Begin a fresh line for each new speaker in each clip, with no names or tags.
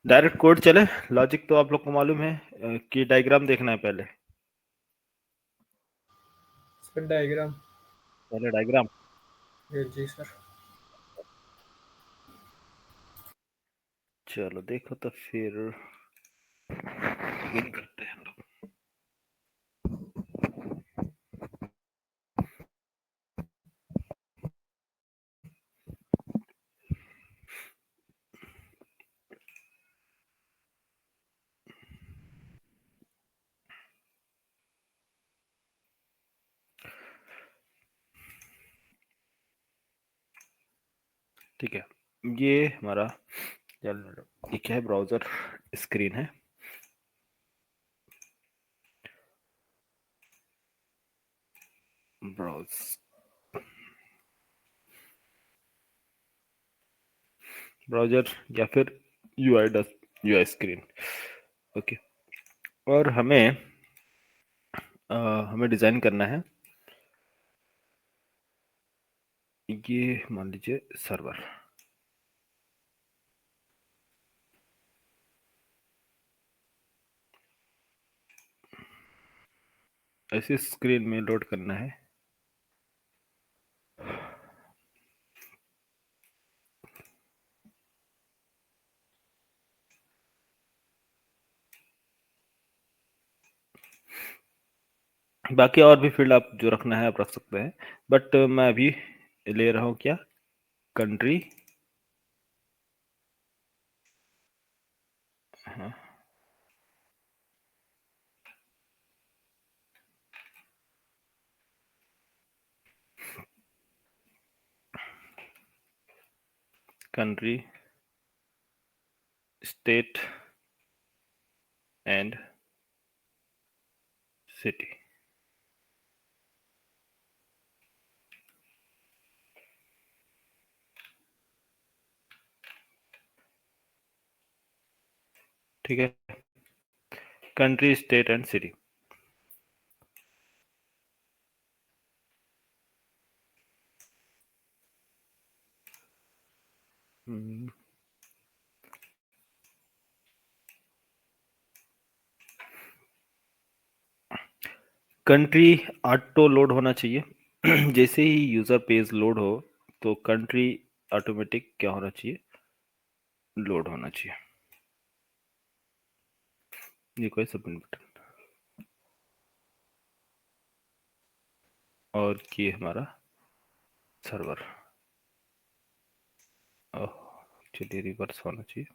Direct code चले। Logic तो आप लोग को मालूम है कि डायग्राम देखना है पहले।
Sir diagram.
पहले डायग्राम।
जी सर।
चलो देखो तो फिर begin करते हैं हम लोग। ठीक है, ये हमारा ये क्या है, ब्राउजर स्क्रीन है। ब्राउज ब्राउजर या फिर यूआई स्क्रीन। ओके, और हमें डिजाइन करना है ये, मान लीजिए सर्वर। ऐसी स्क्रीन में लोड करना है। बाकी और भी फील्ड आप जो रखना है आप रख सकते हैं, बट मैं अभी ले रहा हूँ क्या, कंट्री। हाँ, कंट्री, स्टेट एंड सिटी। ठीक है, country, state and city. Country auto load होना चाहिए। जैसे ही यूजर पेज लोड हो तो कंट्री ऑटोमेटिक क्या होना चाहिए, लोड होना चाहिए। ये कोई सबमिट बटन, और ये हमारा सर्वर। ओह, चलिए रिवर्स होना चाहिए।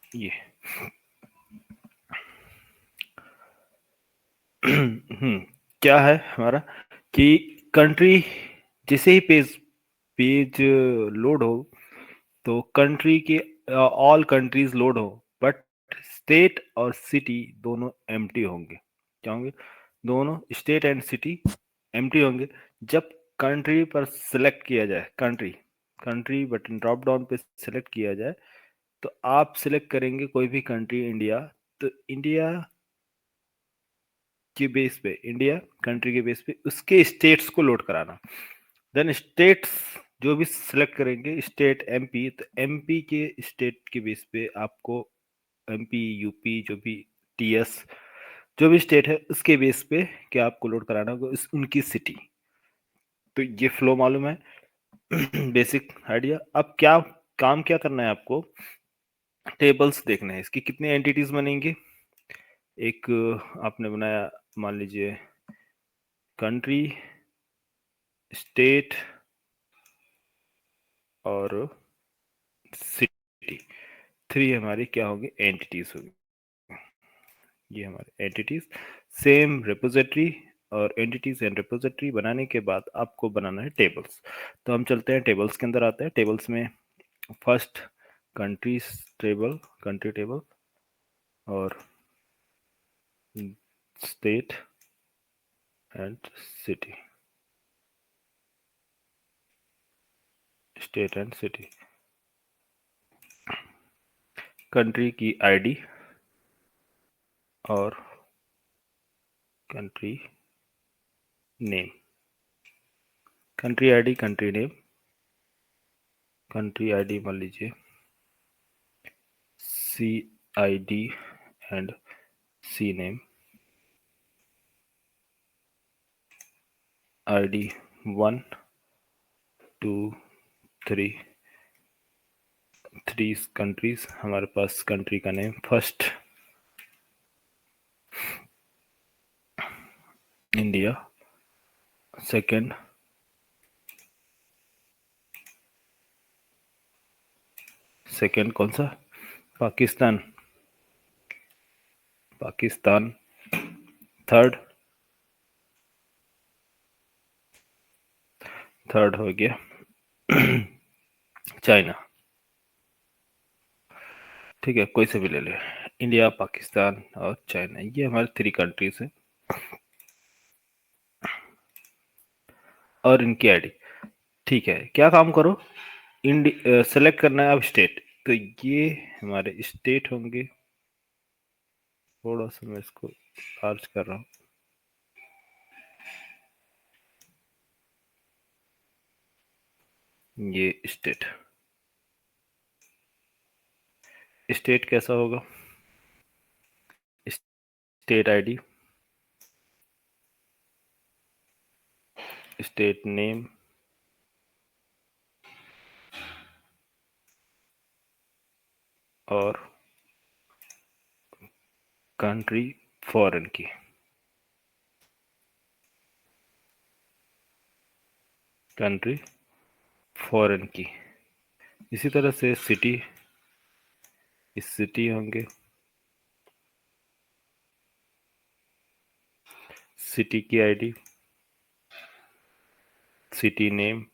ये क्या है हमारा कि कंट्री, जैसे ही पेज लोड हो तो कंट्री के ऑल कंट्रीज लोड हो, बट स्टेट और सिटी दोनों एम्प्टी होंगे। क्या होंगे, दोनों स्टेट एंड सिटी एम्प्टी होंगे। जब कंट्री पर सिलेक्ट किया जाए, country country button drop down पे सिलेक्ट किया जाए, तो आप सिलेक्ट करेंगे कोई भी कंट्री, इंडिया, तो इंडिया के बेस पे, इंडिया कंट्री के बेस पे उसके स्टेट्स को लोड कराना। देन स्टेट्स जो भी सिलेक्ट करेंगे, स्टेट एमपी, तो एमपी के स्टेट के बेस पे आपको एमपी, यूपी, जो भी टीएस, जो भी स्टेट है उसके बेस पे क्या आपको लोड कराना होगा, उनकी सिटी। तो ये फ्लो मालूम है। Basic idea. अब क्या काम क्या करना है आपको, टेबल्स देखने हैं, इसकी कितनी एंटिटीज बनेंगी। एक आपने बनाया, मान लीजिए कंट्री, स्टेट और सिटी, थ्री हमारी क्या होगी, एंटिटीज होगी। ये हमारे एंटिटीज, सेम रिपोजिटरी, और एंटिटीज एंड रिपोजिटरी बनाने के बाद आपको बनाना है टेबल्स। तो हम चलते हैं टेबल्स के अंदर, आते हैं टेबल्स में। First countries table, country table, और state and city. State and city. Country की आईडी और country name. Country ID, country name. Country ID मान लीजिए CID and C name. ID 1 2 3 countries. हमारे पास कंट्री का नेम फर्स्ट इंडिया, सेकंड कौन सा? पाकिस्तान। थर्ड हो गया चाइना। ठीक है, कोई से भी ले ले, इंडिया, पाकिस्तान और चाइना, ये हमारे 3 कंट्रीज हैं और इनकी आईडी। ठीक है, क्या काम करो, सेलेक्ट करना है अब स्टेट। तो ये हमारे स्टेट होंगे। थोड़ा सा मैं इसको लार्ज कर रहा हूँ। ये स्टेट कैसा होगा? स्टेट आईडी, स्टेट नेम, और कंट्री फॉरेन की। कंट्री फॉरेन की। इसी तरह से सिटी, सिटी होंगे, सिटी की ID, city name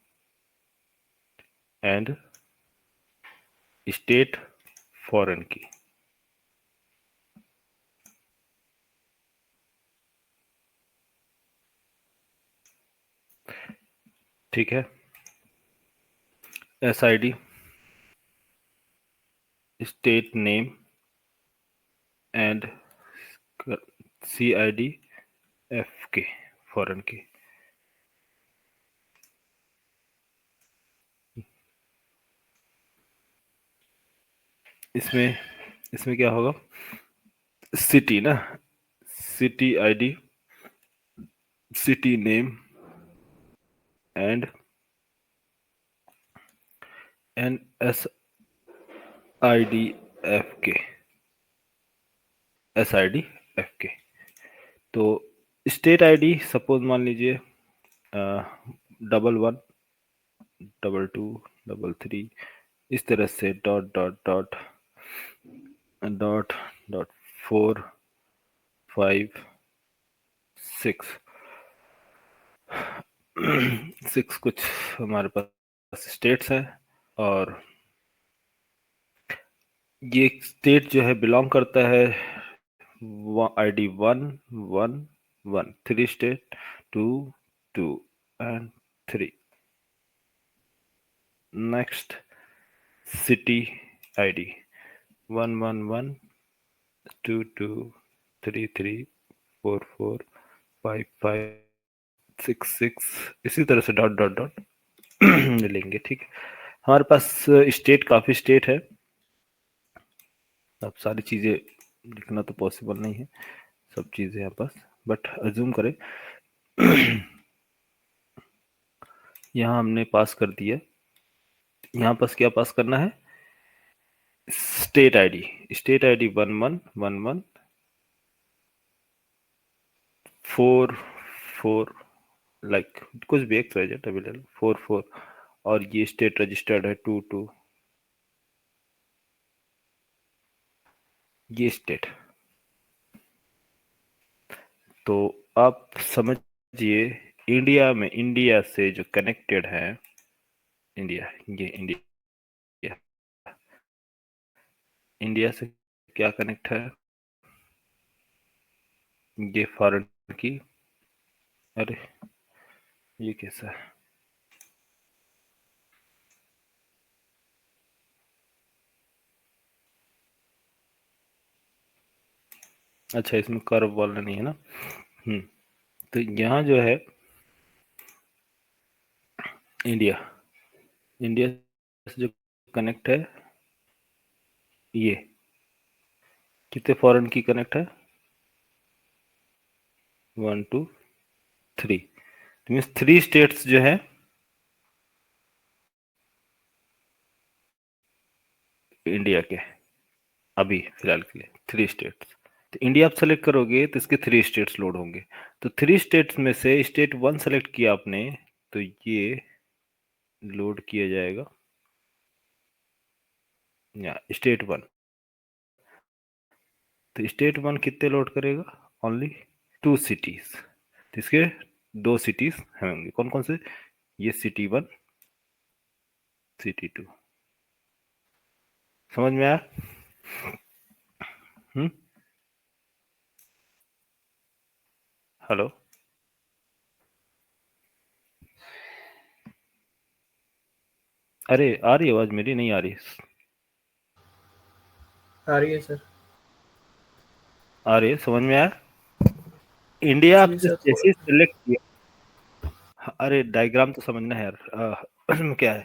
and state foreign की। ठीक है, SID, state name and CID FK foreign की। इसमें क्या होगा? सिटी ना, city ID, city name and SID FK। तो स्टेट आईडी सपोज मान लीजिए 11 22 33, इस तरह से dot dot dot dot dot 4 5 6 6 कुछ हमारे पास स्टेट्स हैं। और ये स्टेट जो है बिलोंग करता है ID 1 1 1, 3 state 2 2 and 3। Next city ID 1 1 1 2 2 3 3 4 4 5 5 6 6, इसी तरह से डॉट डॉट डॉट लेंगे। ठीक है, हमारे पास स्टेट, काफी स्टेट है। अब सारी चीजें लिखना तो पॉसिबल नहीं है, सब चीजें यहाँ पास, बट अज्यूम करें यहाँ हमने पास कर दिया। यहाँ पास क्या पास करना है? स्टेट आईडी 1 1 1 1 4 4, लाइक कुछ भी एक प्रेजेंट अवेलेबल 4 4, और ये स्टेट रजिस्टर्ड है 2 2, ये स्टेट। तो आप समझिए, इंडिया से जो कनेक्टेड है, ये इंडिया से क्या कनेक्ट है? ये फॉरेन की। अरे ये कैसा है? अच्छा, इसमें कर्व वाला नहीं है ना। तो यहाँ जो है इंडिया, इंडिया से जो कनेक्ट है, ये कितने फॉरेन की कनेक्ट है, 1 2 3, मीन्स 3 स्टेट्स जो है इंडिया के, अभी फिलहाल के लिए 3 स्टेट्स। तो इंडिया आप सेलेक्ट करोगे तो इसके 3 स्टेट्स लोड होंगे। तो 3 स्टेट्स में से स्टेट 1 सेलेक्ट किया आपने, तो ये लोड किया जाएगा या स्टेट 1। तो स्टेट 1 कितने लोड करेगा, ओनली 2 सिटीज। तो इसके 2 सिटीज होंगे, कौन कौन से, ये सिटी 1, सिटी 2। समझ में आया? हेलो, अरे आ रही आवाज मेरी, नहीं आ रही?
आ रही है सर।
आ रही है, समझ में आया? इंडिया
जी
आपने
सर, थोड़ा।
जैसे सिलेक्ट किया, अरे डायग्राम तो समझना है यार। उसमें क्या है,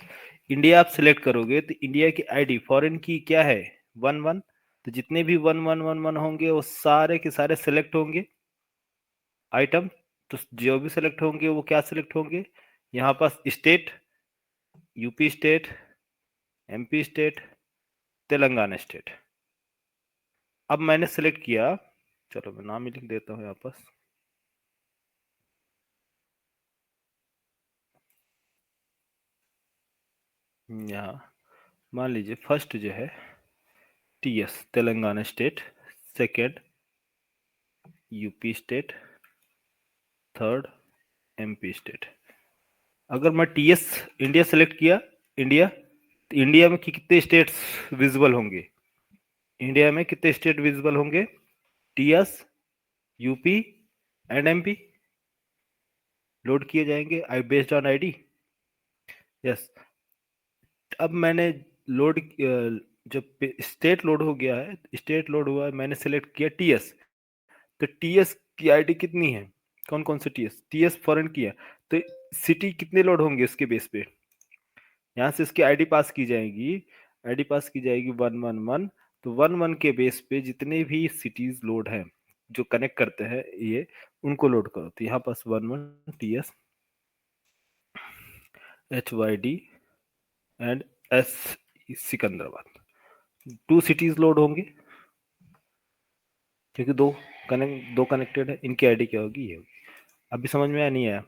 इंडिया आप सिलेक्ट करोगे तो इंडिया की आईडी फॉरेन की क्या है, 1 1। तो जितने भी 1 1 1 1 होंगे वो सारे के सारे सिलेक्ट होंगे आइटम। तो जो भी सिलेक्ट होंगे वो क्या सिलेक्ट होंगे, यहाँ पास state, UP state, MP state, Telangana state. अब मैंने सिलेक्ट किया, चलो मैं नाम ही लिख देता हूँ यहाँ पास। यहाँ मान लीजिए फर्स्ट जो है TS Telangana state, second UP state, third MP state. अगर मैं टीएस इंडिया सेलेक्ट किया, इंडिया, तो इंडिया में कितने स्टेट्स विजिबल होंगे, इंडिया में कितने स्टेट विजिबल होंगे, TS, UP and MP load किए जाएंगे I based on ID. Yes. अब मैंने लोड, जब स्टेट लोड हो गया है, स्टेट लोड हुआ है, मैंने सेलेक्ट किया टीएस। तो टीएस की आईडी कितनी है, कौन कौन से टीएस, टीएस फॉरेन की है, तो सिटी कितने लोड होंगे उसके बेस पे, यहाँ से इसकी आईडी पास की जाएगी, आईडी पास की जाएगी 1 1 1। तो 1 1 के बेस पे जितने भी सिटीज लोड हैं जो कनेक्ट करते हैं ये, उनको लोड करो। तो यहाँ पास 1 1 TS H Y D and S Secunderabad, 2 cities load होंगे, क्योंकि दो कनेक्टेड है, इनकी आईडी क्या होगी, ये होगी। अभी समझ में आया नहीं आया?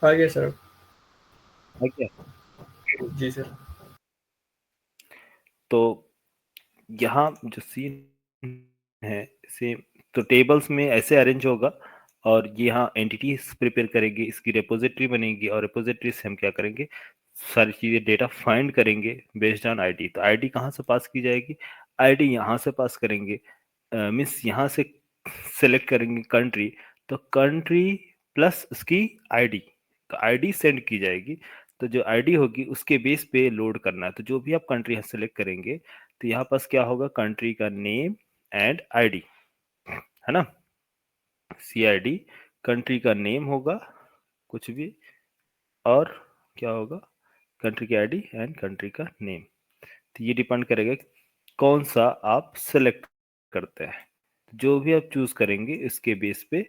आ गया सर।
है क्या?
जी सर।
तो यहाँ जो सीन है सेम, तो टेबल्स में ऐसे अरेंज होगा, और ये यहाँ एंटिटीज प्रिपेयर करेंगे, इसकी रेपोजिटरी बनेगी, और रेपोजिटरी से हम क्या करेंगे, सारी चीजें डेटा फाइंड करेंगे बेस्ड ऑन आईडी। तो आईडी कहाँ से पास की जाएगी, आईडी यहाँ से पास करेंगे, मीन्स यहाँ से सेलेक्ट करेंगे कंट्री, तो कंट्री प्लस उसकी आईडी, तो आईडी सेंड की जाएगी। तो जो आईडी होगी उसके बेस पे लोड करना है। तो जो भी आप कंट्री यहाँ सेलेक्ट करेंगे, तो यहाँ पास क्या होगा, कंट्री का नेम एंड आईडी, है ना, सीआईडी, कंट्री का नेम होगा कुछ भी, और क्या होगा, कंट्री की आईडी एंड कंट्री का नेम। तो ये डिपेंड करेगा कि कौन सा आप सेलेक्ट करते हैं। जो भी आप चूज करेंगे इसके बेस पे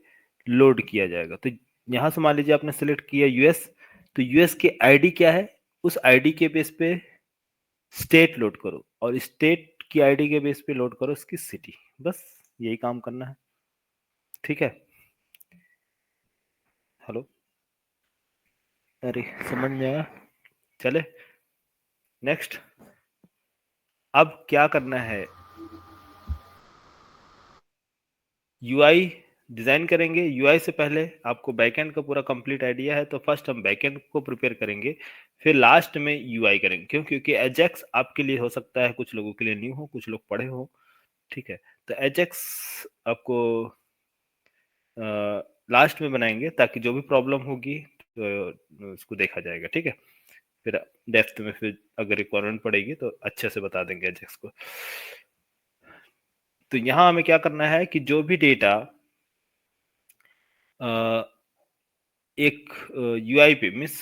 लोड किया जाएगा। तो यहां से मान लीजिए आपने सेलेक्ट किया यूएस, तो यूएस की आईडी क्या है, उस आईडी के बेस पे स्टेट लोड करो, और स्टेट की आईडी के बेस पे लोड करो उसकी सिटी। बस यही काम करना है, ठीक है। हेलो, अरे समझ में आया? चले नेक्स्ट। अब क्या करना है, यूआई डिजाइन करेंगे। यूआई से पहले आपको बैकएंड का पूरा कंप्लीट आइडिया है, तो फर्स्ट हम बैकएंड को प्रिपेयर करेंगे, फिर लास्ट में यूआई करेंगे। क्यों? क्योंकि एजेक्स आपके लिए हो सकता है कुछ लोगों के लिए न्यू हो, कुछ लोग पढ़े हो, ठीक है। तो एजेक्स आपको लास्ट में बनाएंगे, ताकि जो भी प्रॉब्लम होगी तो उसको देखा जाएगा, ठीक है। फिर डेप्थ में फिर अगर रिक्वायरमेंट पड़ेगी तो अच्छे से बता देंगे एजेक्स को। तो यहाँ हमें क्या करना है कि जो भी डेटा एक यूआई पे मिस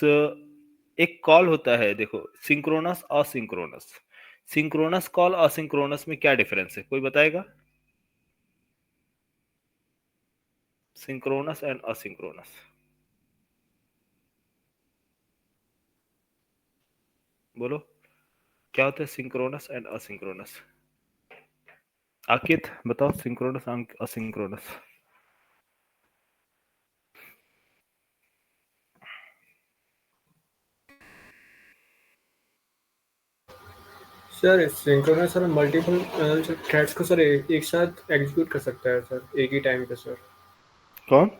एक कॉल होता है, देखो synchronous asynchronous. Synchronous call asynchronous में क्या डिफरेंस है, कोई बताएगा? सिंक्रोनस एंड असिंक्रोनस, बोलो क्या होता है सिंक्रोनस एंड असिंक्रोनस? आकित बताओ, synchronous asynchronous.
Sir synchronous sir multiple threads को सर एक साथ एग्जीक्यूट कर सकता है सर, एक ही टाइम पे सर।
कौन?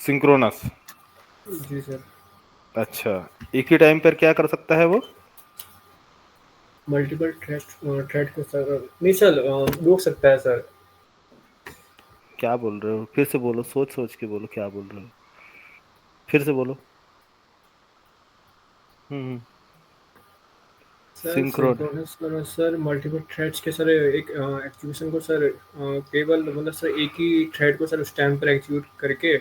सिंक्रोनस?
जी सर।
अच्छा, एक ही टाइम पर क्या कर सकता है वो?
मल्टीपल थ्रेड को सर नहीं सर, रोक सकता है सर।
क्या बोल रहे हो, फिर से बोलो, सोच सोच के बोलो क्या बोल रहे हो, फिर से बोलो। हम्म।
Sir
synchron
synchronous sir multiple threads के सर एक एग्जीक्यूशन को सर केवल मतलब सर एक ही थ्रेड को सर उस टाइम पर एग्जीक्यूट करके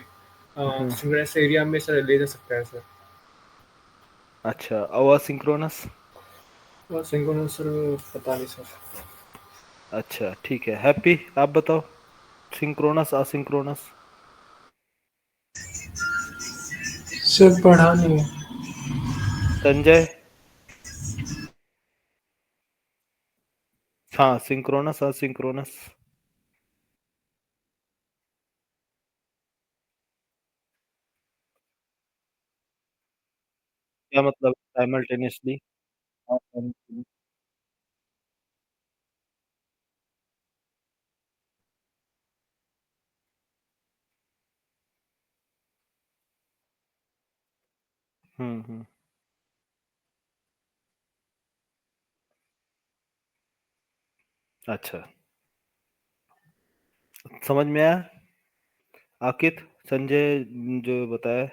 हम्म।
सिंक्रोनस एरिया में सर ले जा सकता है सर।
अच्छा, और सिंक्रोनस?
और सिंक्रोनस सर पता नहीं सर।
अच्छा ठीक है, हैप्पी आप बताओ, सिंक्रोनस असिंक्रोनस।
सर पढ़ा नहीं है।
संजय? हाँ, सिंक्रोनस असिंक्रोनस। क्या मतलब साइमल्टेनियसली? हम्म। अच्छा, समझ में आया आकित? संजय जो बताया,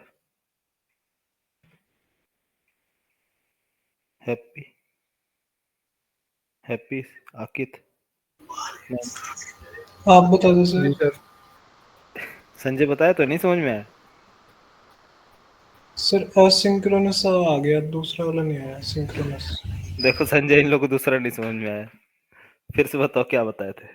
हैप्पी, हैप्पी, आकित? नहीं।
आप बता दो
जी
सर।
सर।
संजय बताया तो नहीं समझ में आया?
सर असिंक्रोनस आ गया, दूसरा वाला नहीं आया सिंक्रोनस।
देखो संजय, इन लोगों को दूसरा नहीं समझ में आया, फिर से बताओ क्या बताए थे?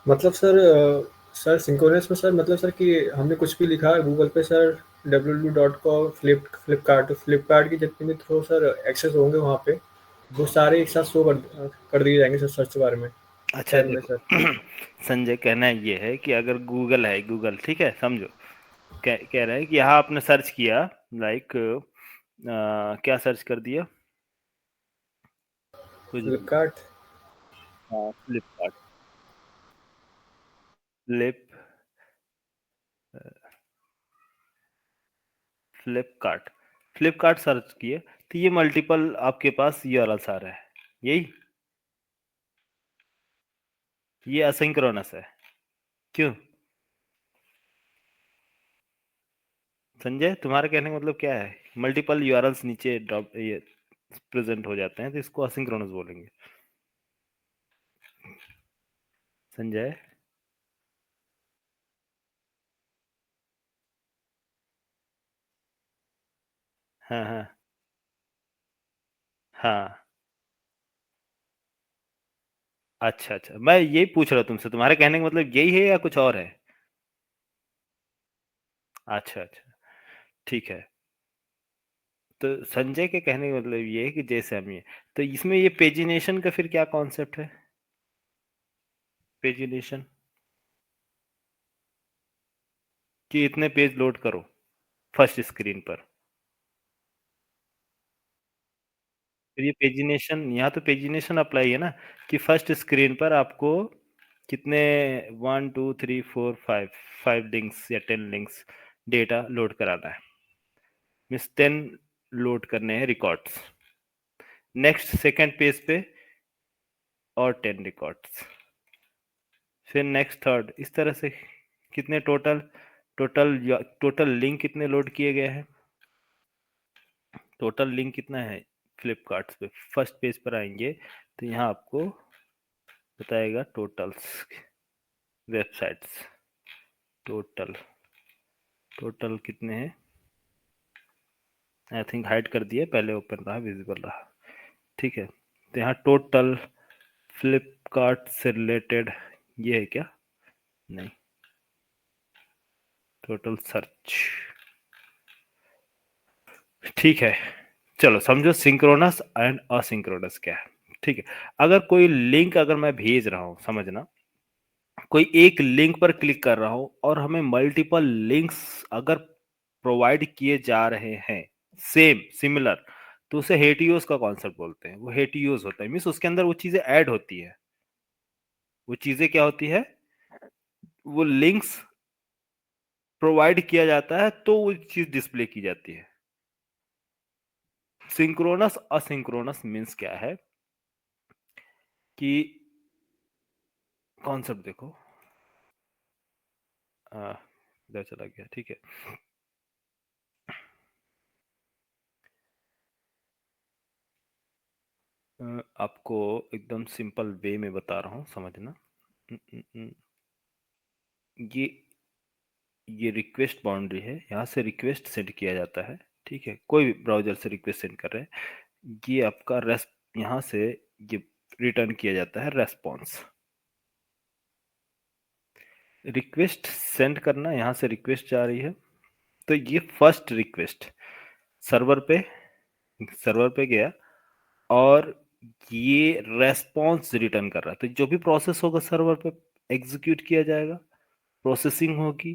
मतलब सर सर सिंक्रोनस में सर मतलब सर कि हमने कुछ भी लिखा गूगल पे सर, www.com, फ्लिपकार्ट की जितने भी थ्रू सर एक्सेस होंगे वहाँ पे, वो सारे एक साथ शो कर दिए जाएंगे सर सर्च बार में,
अच्छा
टैब में
देखो,
सर।
संजय कहना ये है कि अगर गूगल है, गूगल ठीक है समझो, कह रहा है कि यहाँ आपने सर्च किया, लाइक क्या सर्च कर दिया, कुछ भी।
फ्लिपकार्ट।
हाँ, फ्लिपकार्ट, फ्लिप फ्लिपकार्ट, फ्लिपकार्ट सर्च किए, तो ये मल्टीपल आपके पास यूआरएल्स आ रहा है, यही, ये असिंक्रोनस है, क्यों? संजय तुम्हारे कहने का मतलब क्या है? मल्टीपल यूआरएल्स नीचे ड्रॉप ये प्रेजेंट हो जाते हैं तो इसको असिंक्रोनस बोलेंगे। संजय? हाँ हाँ हाँ। अच्छा अच्छा, मैं यही पूछ रहा हूँ तुमसे, तुम्हारे कहने का मतलब यही है या कुछ और है? अच्छा अच्छा, ठीक है। तो संजय के कहने का मतलब ये है कि जैसे हम ये, तो इसमें ये पेजिनेशन का फिर क्या कॉन्सेप्ट है? पेजिनेशन कि इतने पेज लोड करो फर्स्ट स्क्रीन पर, फिर ये पेजिनेशन, यहाँ तो पेजिनेशन अप्लाई है ना, कि फर्स्ट स्क्रीन पर आपको कितने, 1 2 3 4 5, 5 लिंक्स या 10 लिंक्स डेटा लोड कराना है। मीन्स 10 लोड करने हैं रिकॉर्ड्स। नेक्स्ट सेकेंड पेज पे और 10 रिकॉर्ड्स, फिर नेक्स्ट थर्ड, इस तरह से कितने टोटल लिंक कितने लोड किए गए हैं, टोटल लिंक कितना है फ्लिपकार्ट पे। फर्स्ट पेज पर आएंगे तो यहाँ आपको बताएगा टोटल्स, वेबसाइट्स, टोटल कितने हैं। आई थिंक हाइड कर दिए, पहले ओपन रहा, विजिबल रहा, ठीक है। तो यहाँ टोटल फ्लिपकार्ट से रिलेटेड ये है क्या, नहीं, टोटल सर्च, ठीक है। चलो समझो सिंक्रोनस एंड असिंक्रोनस क्या है, ठीक है। अगर कोई लिंक अगर मैं भेज रहा हूं, समझना, कोई एक लिंक पर क्लिक कर रहा हूं और हमें मल्टीपल लिंक्स अगर प्रोवाइड किए जा रहे हैं सेम सिमिलर, तो उसे हेटियोस का कॉन्सेप्ट बोलते हैं। वो हेटियोस होता है, मीन्स उसके अंदर वो चीजें ऐड होती है। वो चीजें क्या होती है, वो लिंक्स प्रोवाइड किया जाता है तो वो चीज डिस्प्ले की जाती है। सिंक्रोनस असिंक्रोनस मीन्स क्या है कि कॉन्सेप्ट देखो, इधर चला गया, ठीक है। आपको एकदम सिंपल वे में बता रहा हूं, समझना। ये ये रिक्वेस्ट बाउंड्री है, यहाँ से रिक्वेस्ट सेंड किया जाता है, ठीक है। कोई भी ब्राउजर से रिक्वेस्ट सेंड कर रहे हैं, ये आपका यहाँ से ये रिटर्न किया जाता है रेस्पॉन्स। रिक्वेस्ट सेंड करना, यहाँ से रिक्वेस्ट जा रही है, तो ये फर्स्ट रिक्वेस्ट सर्वर पे गया और ये रेस्पॉन्स रिटर्न कर रहा है। तो जो भी प्रोसेस होगा सर्वर पे एग्जीक्यूट किया जाएगा, प्रोसेसिंग होगी,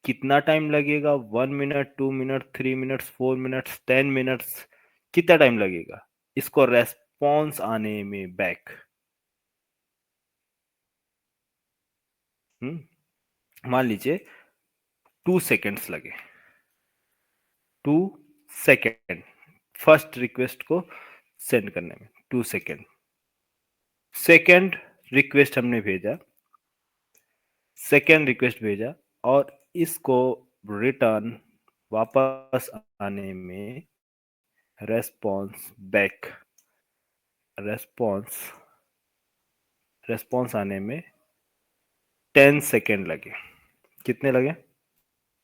कितना टाइम लगेगा, 1 minute, 2 minute, 3 minutes, 4 minutes, 10 minutes, कितना टाइम लगेगा इसको रेस्पॉन्स आने में बैक। मान लीजिए 2 सेकेंड्स लगे, 2 सेकेंड फर्स्ट रिक्वेस्ट को सेंड करने में, 2 सेकेंड। सेकेंड रिक्वेस्ट हमने भेजा, सेकेंड रिक्वेस्ट भेजा और इसको रिटर्न वापस आने में रेस्पॉन्स आने में 10 सेकेंड लगे। कितने लगे,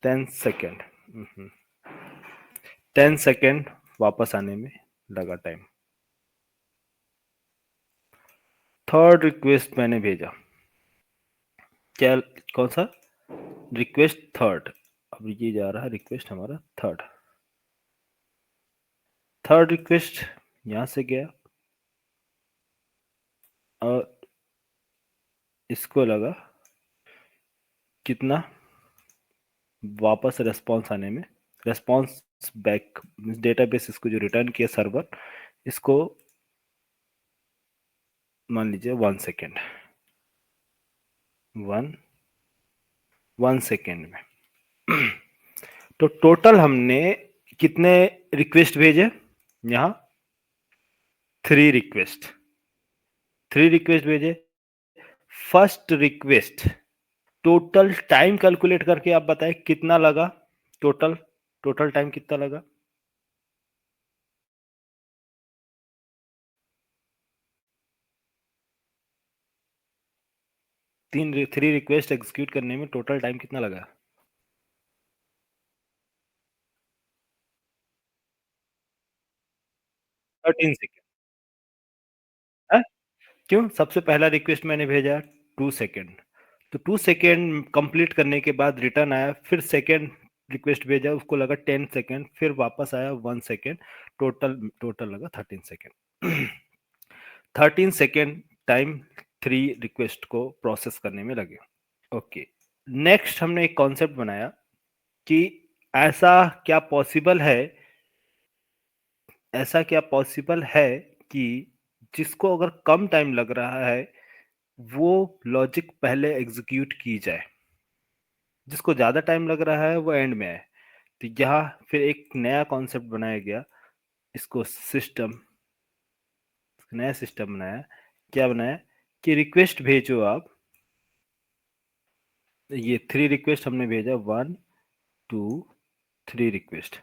10 सेकेंड। 10 सेकेंड वापस आने में लगा टाइम। थर्ड रिक्वेस्ट मैंने भेजा, क्या, कौन सा रिक्वेस्ट, थर्ड। अब ये जा रहा है रिक्वेस्ट हमारा थर्ड रिक्वेस्ट यहां से गया और इसको लगा कितना, वापस रेस्पॉन्स आने में, रेस्पॉन्स बैक डेटाबेस इसको जो रिटर्न किया सर्वर, इसको मान लीजिए 1 सेकेंड, 1 सेकेंड में। तो टोटल हमने कितने रिक्वेस्ट भेजे, यहां 3 रिक्वेस्ट भेजे। First request total time calculate करके आप बताएं कितना लगा, टोटल टाइम कितना लगा। थ्री रिक्वेस्ट एग्जीक्यूट करने में टोटल टाइम कितना लगा, 13 सेकेंड। क्यों, सबसे पहला रिक्वेस्ट मैंने भेजा 2 सेकेंड, तो 2 सेकेंड कंप्लीट करने के बाद रिटर्न आया, फिर सेकेंड रिक्वेस्ट भेजा, उसको लगा 10 सेकेंड, फिर वापस आया 1 सेकेंड, टोटल लगा 13 सेकेंड। 13 सेकेंड टाइम 3 रिक्वेस्ट को प्रोसेस करने में लगे। ओके, नेक्स्ट हमने एक कॉन्सेप्ट बनाया कि ऐसा क्या पॉसिबल है कि जिसको अगर कम टाइम लग रहा है वो लॉजिक पहले एग्जीक्यूट की जाए, जिसको ज्यादा टाइम लग रहा है वो एंड में है। तो यहाँ फिर एक नया कॉन्सेप्ट बनाया गया, इसको नया सिस्टम बनाया। क्या बनाया कि रिक्वेस्ट भेजो आप, ये 3 रिक्वेस्ट हमने भेजा, 1 2 3 रिक्वेस्ट,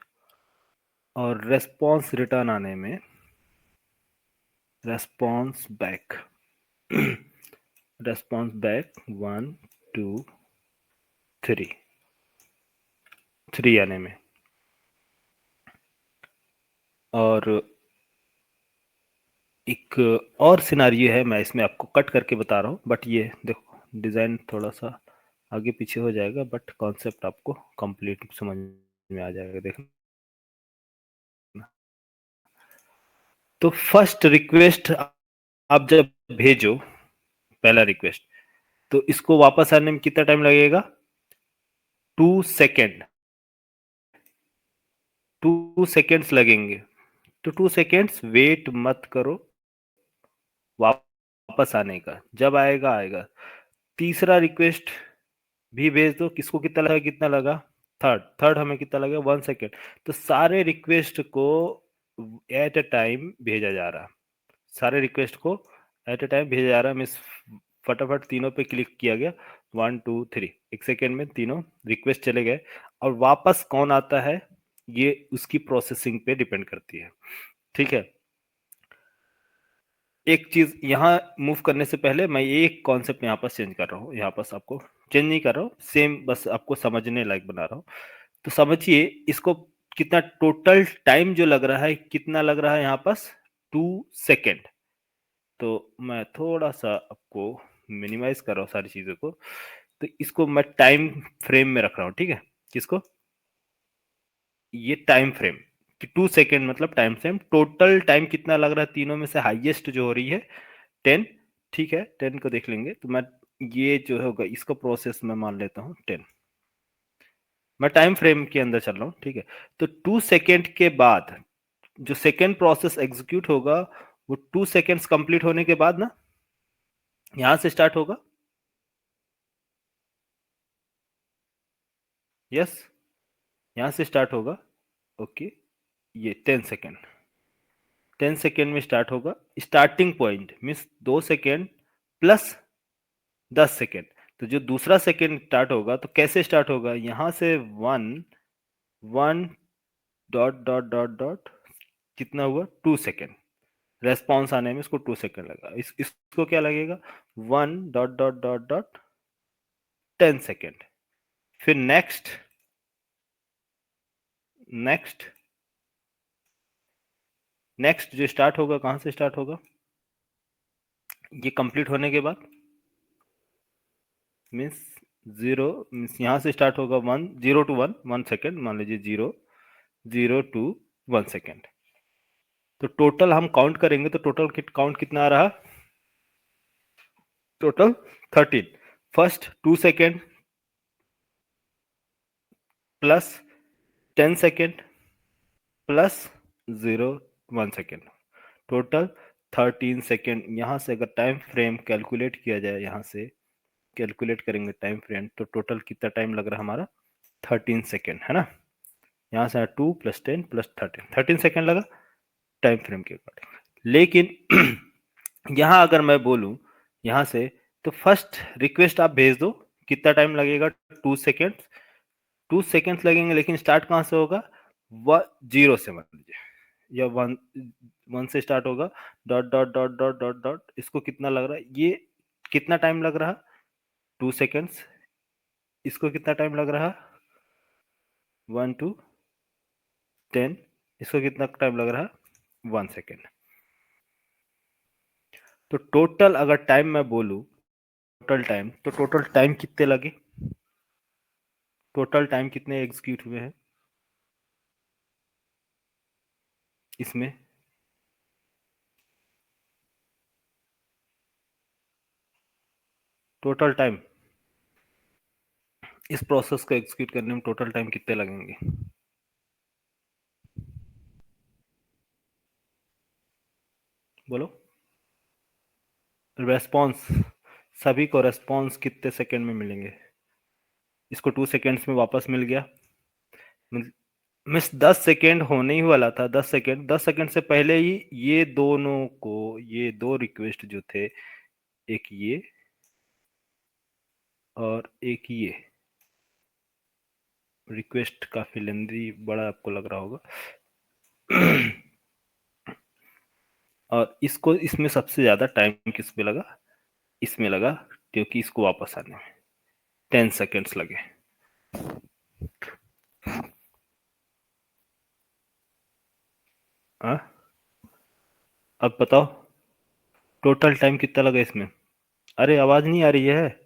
और रेस्पॉन्स रिटर्न आने में रेस्पॉन्स बैक रेस्पॉन्स बैक 1 2 3 आने में। और एक और सिनारियो है, मैं इसमें आपको कट करके बता रहा हूँ, बट ये देखो डिजाइन थोड़ा सा आगे पीछे हो जाएगा, बट कॉन्सेप्ट आपको कंप्लीट समझ में आ जाएगा। देखना, तो फर्स्ट रिक्वेस्ट आप जब भेजो, पहला रिक्वेस्ट, तो इसको वापस आने में कितना टाइम लगेगा? 2 सेकेंड, 2 सेकेंड्स लगेंगे। तो 2 सेकेंड्स वेट मत करो वापस आने का, जब आएगा आएगा। तीसरा रिक्वेस्ट भी भेज दो, किसको कितना लगा? थर्ड हमें कितना लगा? 1 सेकेंड। तो सारे रिक्वेस्ट को एट अ टाइम भेजा जा रहा, सारे रिक्वेस्ट को एट अ टाइम भेजा जा रहा। मिस फटाफट तीनों पे क्लिक किया गया, 1 2 3, 1 सेकेंड में तीनों रिक्वेस्ट चले गए। और वापस कौन आता है, ये उसकी प्रोसेसिंग पे डिपेंड करती है। ठीक है, एक चीज यहाँ मूव करने से पहले मैं एक कॉन्सेप्ट यहाँ पर चेंज कर रहा हूँ, यहाँ पर आपको चेंज नहीं कर रहा हूँ, सेम बस आपको समझने लायक बना रहा हूँ। तो समझिए इसको, कितना टोटल टाइम जो लग रहा है, कितना लग रहा है यहाँ पर? 2 सेकेंड। तो मैं थोड़ा सा आपको मिनिमाइज कर रहा हूँ सारी चीजों को, तो इसको मैं टाइम फ्रेम में रख रहा हूँ। ठीक है, किसको? ये टाइम फ्रेम कि 2 सेकेंड मतलब टाइम फ्रेम। टोटल टाइम कितना लग रहा है तीनों में से? हाईएस्ट जो हो रही है 10। ठीक है, 10 को देख लेंगे। तो मैं ये जो होगा इसका प्रोसेस मैं मान लेता हूँ 10, मैं टाइम फ्रेम के अंदर चल रहा हूँ। ठीक है, तो 2 सेकेंड के बाद जो सेकेंड प्रोसेस एग्जीक्यूट होगा, वो 2 सेकेंड्स कंप्लीट होने के बाद ना यहां से स्टार्ट होगा। यस, यहां से स्टार्ट होगा। ओके, ये 10 सेकेंड, 10 सेकेंड में स्टार्ट होगा। Starting point means 2 second plus 10 second. तो जो दूसरा सेकेंड स्टार्ट होगा, तो कैसे स्टार्ट होगा? यहां से 1 1 डॉट डॉट डॉट डॉट, कितना हुआ? 2 सेकेंड। रेस्पॉन्स आने में इसको 2 सेकेंड लगा। इसको क्या लगेगा? 1 dot dot dot dot 10 second. फिर नेक्स्ट नेक्स्ट नेक्स्ट जो स्टार्ट होगा, कहां से स्टार्ट होगा? ये कंप्लीट होने के बाद मीन्स 0, मीन्स यहां से स्टार्ट होगा 1 0 to 1 1 सेकेंड, मान लीजिए 0 0 to 1 सेकेंड। तो टोटल हम काउंट करेंगे, तो टोटल काउंट कितना आ रहा? Total 13। First 2 second plus 10 second plus 0 1 second, total 13 second. यहां से अगर टाइम फ्रेम कैलकुलेट किया जाए, यहां से कैलकुलेट करेंगे टाइम फ्रेम, तो टोटल कितना टाइम लग रहा है हमारा? 13 सेकेंड, है ना। यहाँ से 2 + 10 + 13 सेकेंड लगा टाइम फ्रेम के अकॉर्डिंग। लेकिन यहाँ अगर मैं बोलूँ यहाँ से, तो फर्स्ट रिक्वेस्ट आप भेज दो, कितना टाइम लगेगा? 2 सेकेंड, 2 सेकेंड्स लगेंगे। लेकिन स्टार्ट कहाँ से होगा? 0 से, मान लीजिए, या 1 से स्टार्ट होगा, dot dot dot dot dot dot. इसको कितना लग रहा है? ये कितना टाइम लग रहा? 2 सेकेंड्स। इसको कितना टाइम लग रहा? 1 to 10। इसको कितना टाइम लग रहा? 1 सेकेंड। तो टोटल अगर टाइम मैं बोलूं, टोटल टाइम कितने लगे? टोटल टाइम कितने एग्जीक्यूट हुए हैं इसमें? टोटल टाइम इस प्रोसेस को एग्जीक्यूट करने में टोटल टाइम कितने लगेंगे? बोलो। रेस्पॉन्स, सभी को रेस्पॉन्स कितने सेकंड में मिलेंगे? इसको 2 सेकेंड्स में वापस मिल गया, मिस 10 सेकेंड होने ही वाला था, 10 सेकेंड से पहले ही ये दोनों को, ये दो रिक्वेस्ट जो थे, एक ये और एक ये रिक्वेस्ट, काफी लेंदी बड़ा आपको लग रहा होगा और इसको, इसमें सबसे ज्यादा टाइम किस पे लगा, इसमें लगा, क्योंकि इसको वापस आने में 10 सेकेंड्स लगे। हाँ, अब बताओ टोटल टाइम कितना लगा इसमें? अरे आवाज नहीं आ रही है?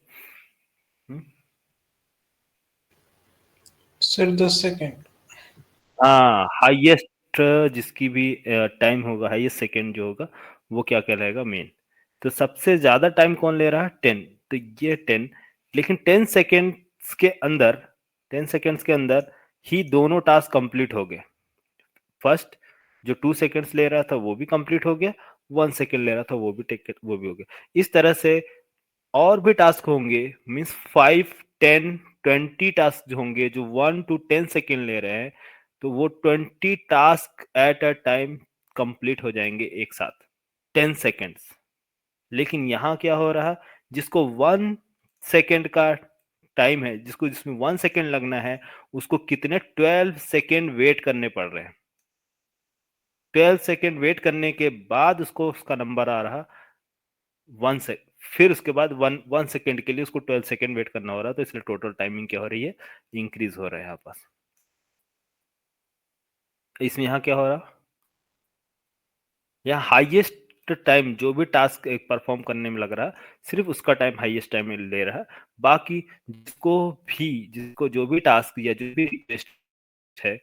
Sir 10 second.
हाँ, हाईएस्ट जिसकी भी टाइम होगा, हाईएस्ट सेकंड जो होगा वो क्या कहलाएगा, मेन। तो सबसे ज्यादा टाइम कौन ले रहा है, 10। तो ये 10, लेकिन 10 सेकेंड्स के अंदर, 10 सेकेंड्स के अंदर ही दोनों टास्क कंप्लीट हो गए। फर्स्ट जो 2 सेकेंड्स ले रहा था वो भी कंप्लीट हो गया, 1 सेकेंड ले रहा था वो भी हो गया। इस तरह से और भी टास्क होंगे, मीन्स 5, 10, 20 टास्क जो होंगे, जो 1 to 10 सेकेंड ले रहे हैं, तो वो 20 task at a time complete हो जाएंगे एक साथ, 10 सेकेंड्स। लेकिन यहाँ क्या हो रहा, जिसको 1 सेकेंड का टाइम है, जिसमें 1 सेकेंड लगना है, उसको कितने 12 सेकेंड वेट करने पड़ रहे हैं। 12 सेकेंड वेट करने के बाद उसको उसका नंबर आ रहा 1 से, फिर उसके बाद 1 सेकेंड के लिए उसको 12 सेकेंड वेट करना हो रहा है। तो इसलिए टोटल टाइमिंग क्या हो रही है, इंक्रीज हो रहा है यहाँ पास। इसमें यहाँ क्या हो रहा, यहाँ हाईएस्ट टाइम जो भी टास्क एक परफॉर्म करने में लग रहा, सिर्फ उसका टाइम हाईएस्ट टाइम ले रहा है। बाकी जिसको जो भी टास्क या जो भी रिक्वेस्ट है,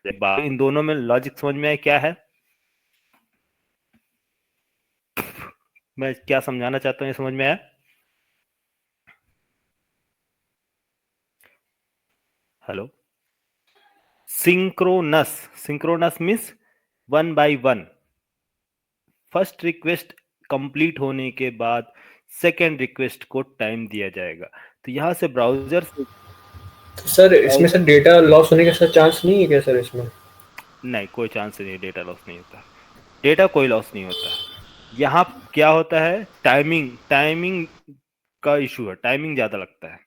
इन दोनों में लॉजिक समझ में आया क्या है, मैं क्या समझाना चाहता हूँ, ये समझ में आया? Hello. Synchronous, synchronous means 1 by 1। First request complete होने के बाद सेकेंड रिक्वेस्ट को टाइम दिया जाएगा। तो यहाँ से ब्राउजर से,
तो सर इसमें सर डेटा लॉस होने का सर चांस नहीं है क्या सर इसमें?
नहीं, कोई चांस नहीं, डेटा लॉस नहीं होता, डेटा कोई लॉस नहीं होता। यहाँ क्या होता है, टाइमिंग, टाइमिंग का इशू है, टाइमिंग ज्यादा लगता है।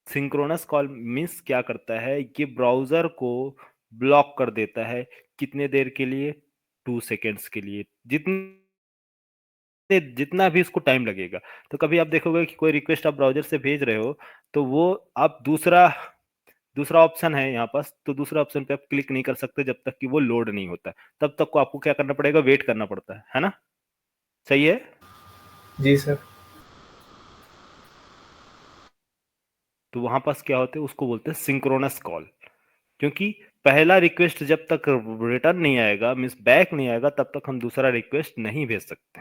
सिंक्रोनस कॉल मीन्स क्या करता है, ये ब्राउजर को ब्लॉक कर देता है, कितने देर के लिए, 2 सेकेंड्स के लिए, जितना भी उसको टाइम लगेगा। तो कभी आप देखोगे कि कोई रिक्वेस्ट आप ब्राउजर से भेज रहे हो, तो वो आप दूसरा दूसरा ऑप्शन है यहाँ पास, तो दूसरा ऑप्शन पे आप क्लिक नहीं कर सकते जब तक कि वो लोड नहीं होता। तब तक को आपको क्या करना पड़ेगा, वेट करना पड़ता है ना? सही है?
जी सर।
तो वहां पास क्या होते हैं, उसको बोलते हैं सिंक्रोनस कॉल। क्योंकि पहला रिक्वेस्ट जब तक रिटर्न नहीं आएगा, मीन्स बैक नहीं आएगा, तब तक हम दूसरा रिक्वेस्ट नहीं भेज सकते।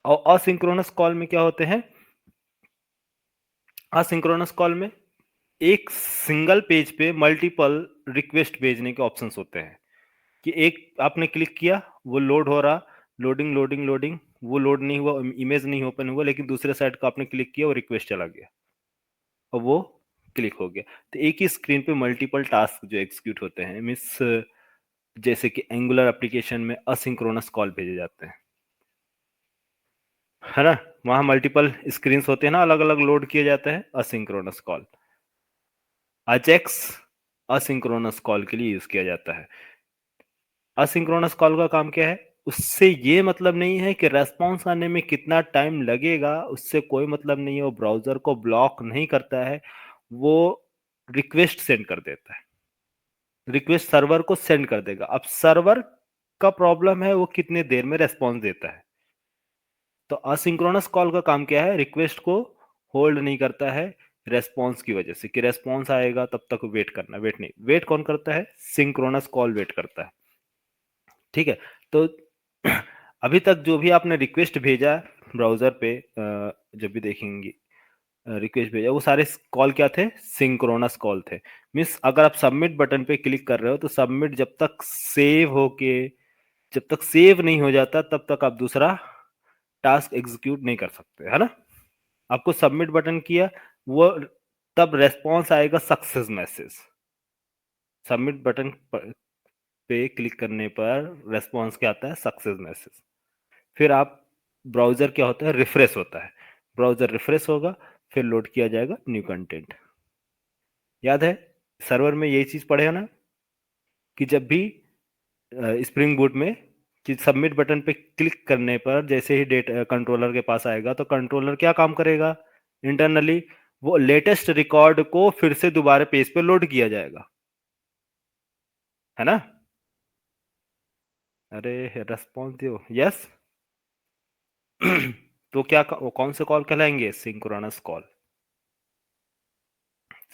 और असिंक्रोनस कॉल में क्या होते हैं, असिंक्रोनस कॉल में एक सिंगल पेज पे मल्टीपल रिक्वेस्ट भेजने के ऑप्शंस होते हैं। कि एक आपने क्लिक किया, वो लोड हो रहा, लोडिंग लोडिंग लोडिंग, वो लोड नहीं हुआ, इमेज नहीं ओपन हुआ, लेकिन दूसरे साइड का आपने क्लिक किया, वो रिक्वेस्ट चला गया और वो क्लिक हो गया। तो एक ही स्क्रीन पे मल्टीपल टास्क जो एग्जीक्यूट होते हैं, मीन्स जैसे कि एंगुलर एप्लीकेशन में असिंक्रोनस कॉल भेजे जाते हैं, है ना? वहां मल्टीपल स्क्रीन होते हैं ना, अलग अलग लोड किए जाते हैं, asynchronous call. AJAX asynchronous call के लिए यूज किया जाता है। असिंक्रोनस कॉल का काम क्या है, उससे ये मतलब नहीं है कि रेस्पॉन्स आने में कितना टाइम लगेगा, उससे कोई मतलब नहीं है। वो ब्राउजर को ब्लॉक नहीं करता है, वो रिक्वेस्ट सेंड कर देता है, रिक्वेस्ट सर्वर को सेंड कर देगा। अब सर्वर का प्रॉब्लम है वो कितने देर में रेस्पॉन्स देता है। तो असिंक्रोनस कॉल का काम क्या है, रिक्वेस्ट को होल्ड नहीं करता है रेस्पॉन्स की वजह से, कि रेस्पॉन्स आएगा तब तक वेट करना, वेट नहीं, वेट कौन करता है, सिंक्रोनस कॉल वेट करता है। ठीक है? तो अभी तक जो भी आपने रिक्वेस्ट भेजा ब्राउजर पे, जब भी देखेंगे रिक्वेस्ट भेजा, वो सारे कॉल क्या थे, सिंक्रोनस कॉल थे। मीन्स अगर आप सबमिट बटन पे क्लिक कर रहे हो, तो सबमिट जब तक सेव होके जब तक सेव नहीं हो जाता तब तक आप दूसरा टास्क एग्जीक्यूट नहीं कर सकते, है ना। आपको सबमिट बटन किया, वो तब रेस्पॉन्स आएगा सक्सेस मैसेज। सबमिट बटन पे क्लिक करने पर रेस्पॉन्स क्या आता है, सक्सेस मैसेज। फिर आप ब्राउजर क्या होता है, रिफ्रेश होता है, ब्राउजर रिफ्रेश होगा, फिर लोड किया जाएगा न्यू कंटेंट। याद है सर्वर में यही चीज पढ़े ना कि जब भी स्प्रिंग बूट में कि सबमिट बटन पे क्लिक करने पर जैसे ही डेटा कंट्रोलर के पास आएगा तो कंट्रोलर क्या काम करेगा, इंटरनली वो लेटेस्ट रिकॉर्ड को फिर से दोबारा पेज पे लोड किया जाएगा, है ना। अरे रेस्पॉन्स दो, यस। तो क्या कौन से कॉल कहलाएंगे, synchronous call.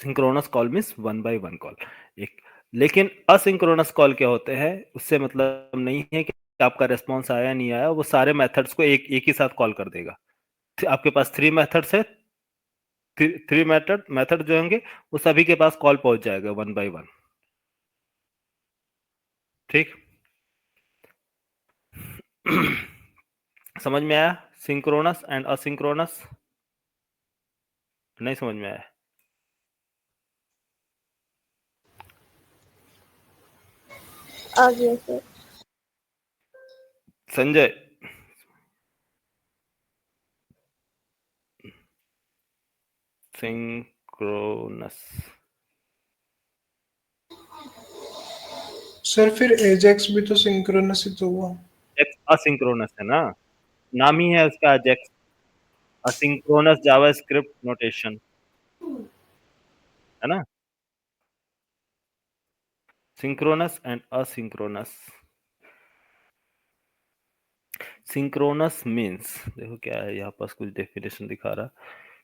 Synchronous call means 1 by 1 call एक। लेकिन असिंक्रोनस कॉल क्या होते हैं, उससे मतलब नहीं है कि आपका रेस्पॉन्स आया नहीं आया, वो सारे मेथड्स को एक एक ही साथ कॉल कर देगा। आपके पास 3 मेथड्स है, 3 मेथड जो होंगे वो सभी के पास कॉल पहुंच जाएगा 1 by 1। ठीक। समझ में आया सिंक्रोनस एंड असिंक्रोनस, नहीं समझ में आया।
आ गया सर।
संजय, सिंक्रोनस।
सर फिर एजेक्स भी तो सिंक्रोनस ही तो हुआ।
असिंक्रोनस है ना, नाम ही है उसका अजेक्स, असिंक्रोनस जावास्क्रिप्ट नोटेशन, है ना। Synchronous and asynchronous. Synchronous means, देखो क्या है यहाँ पास कुछ डेफिनेशन दिखा रहा।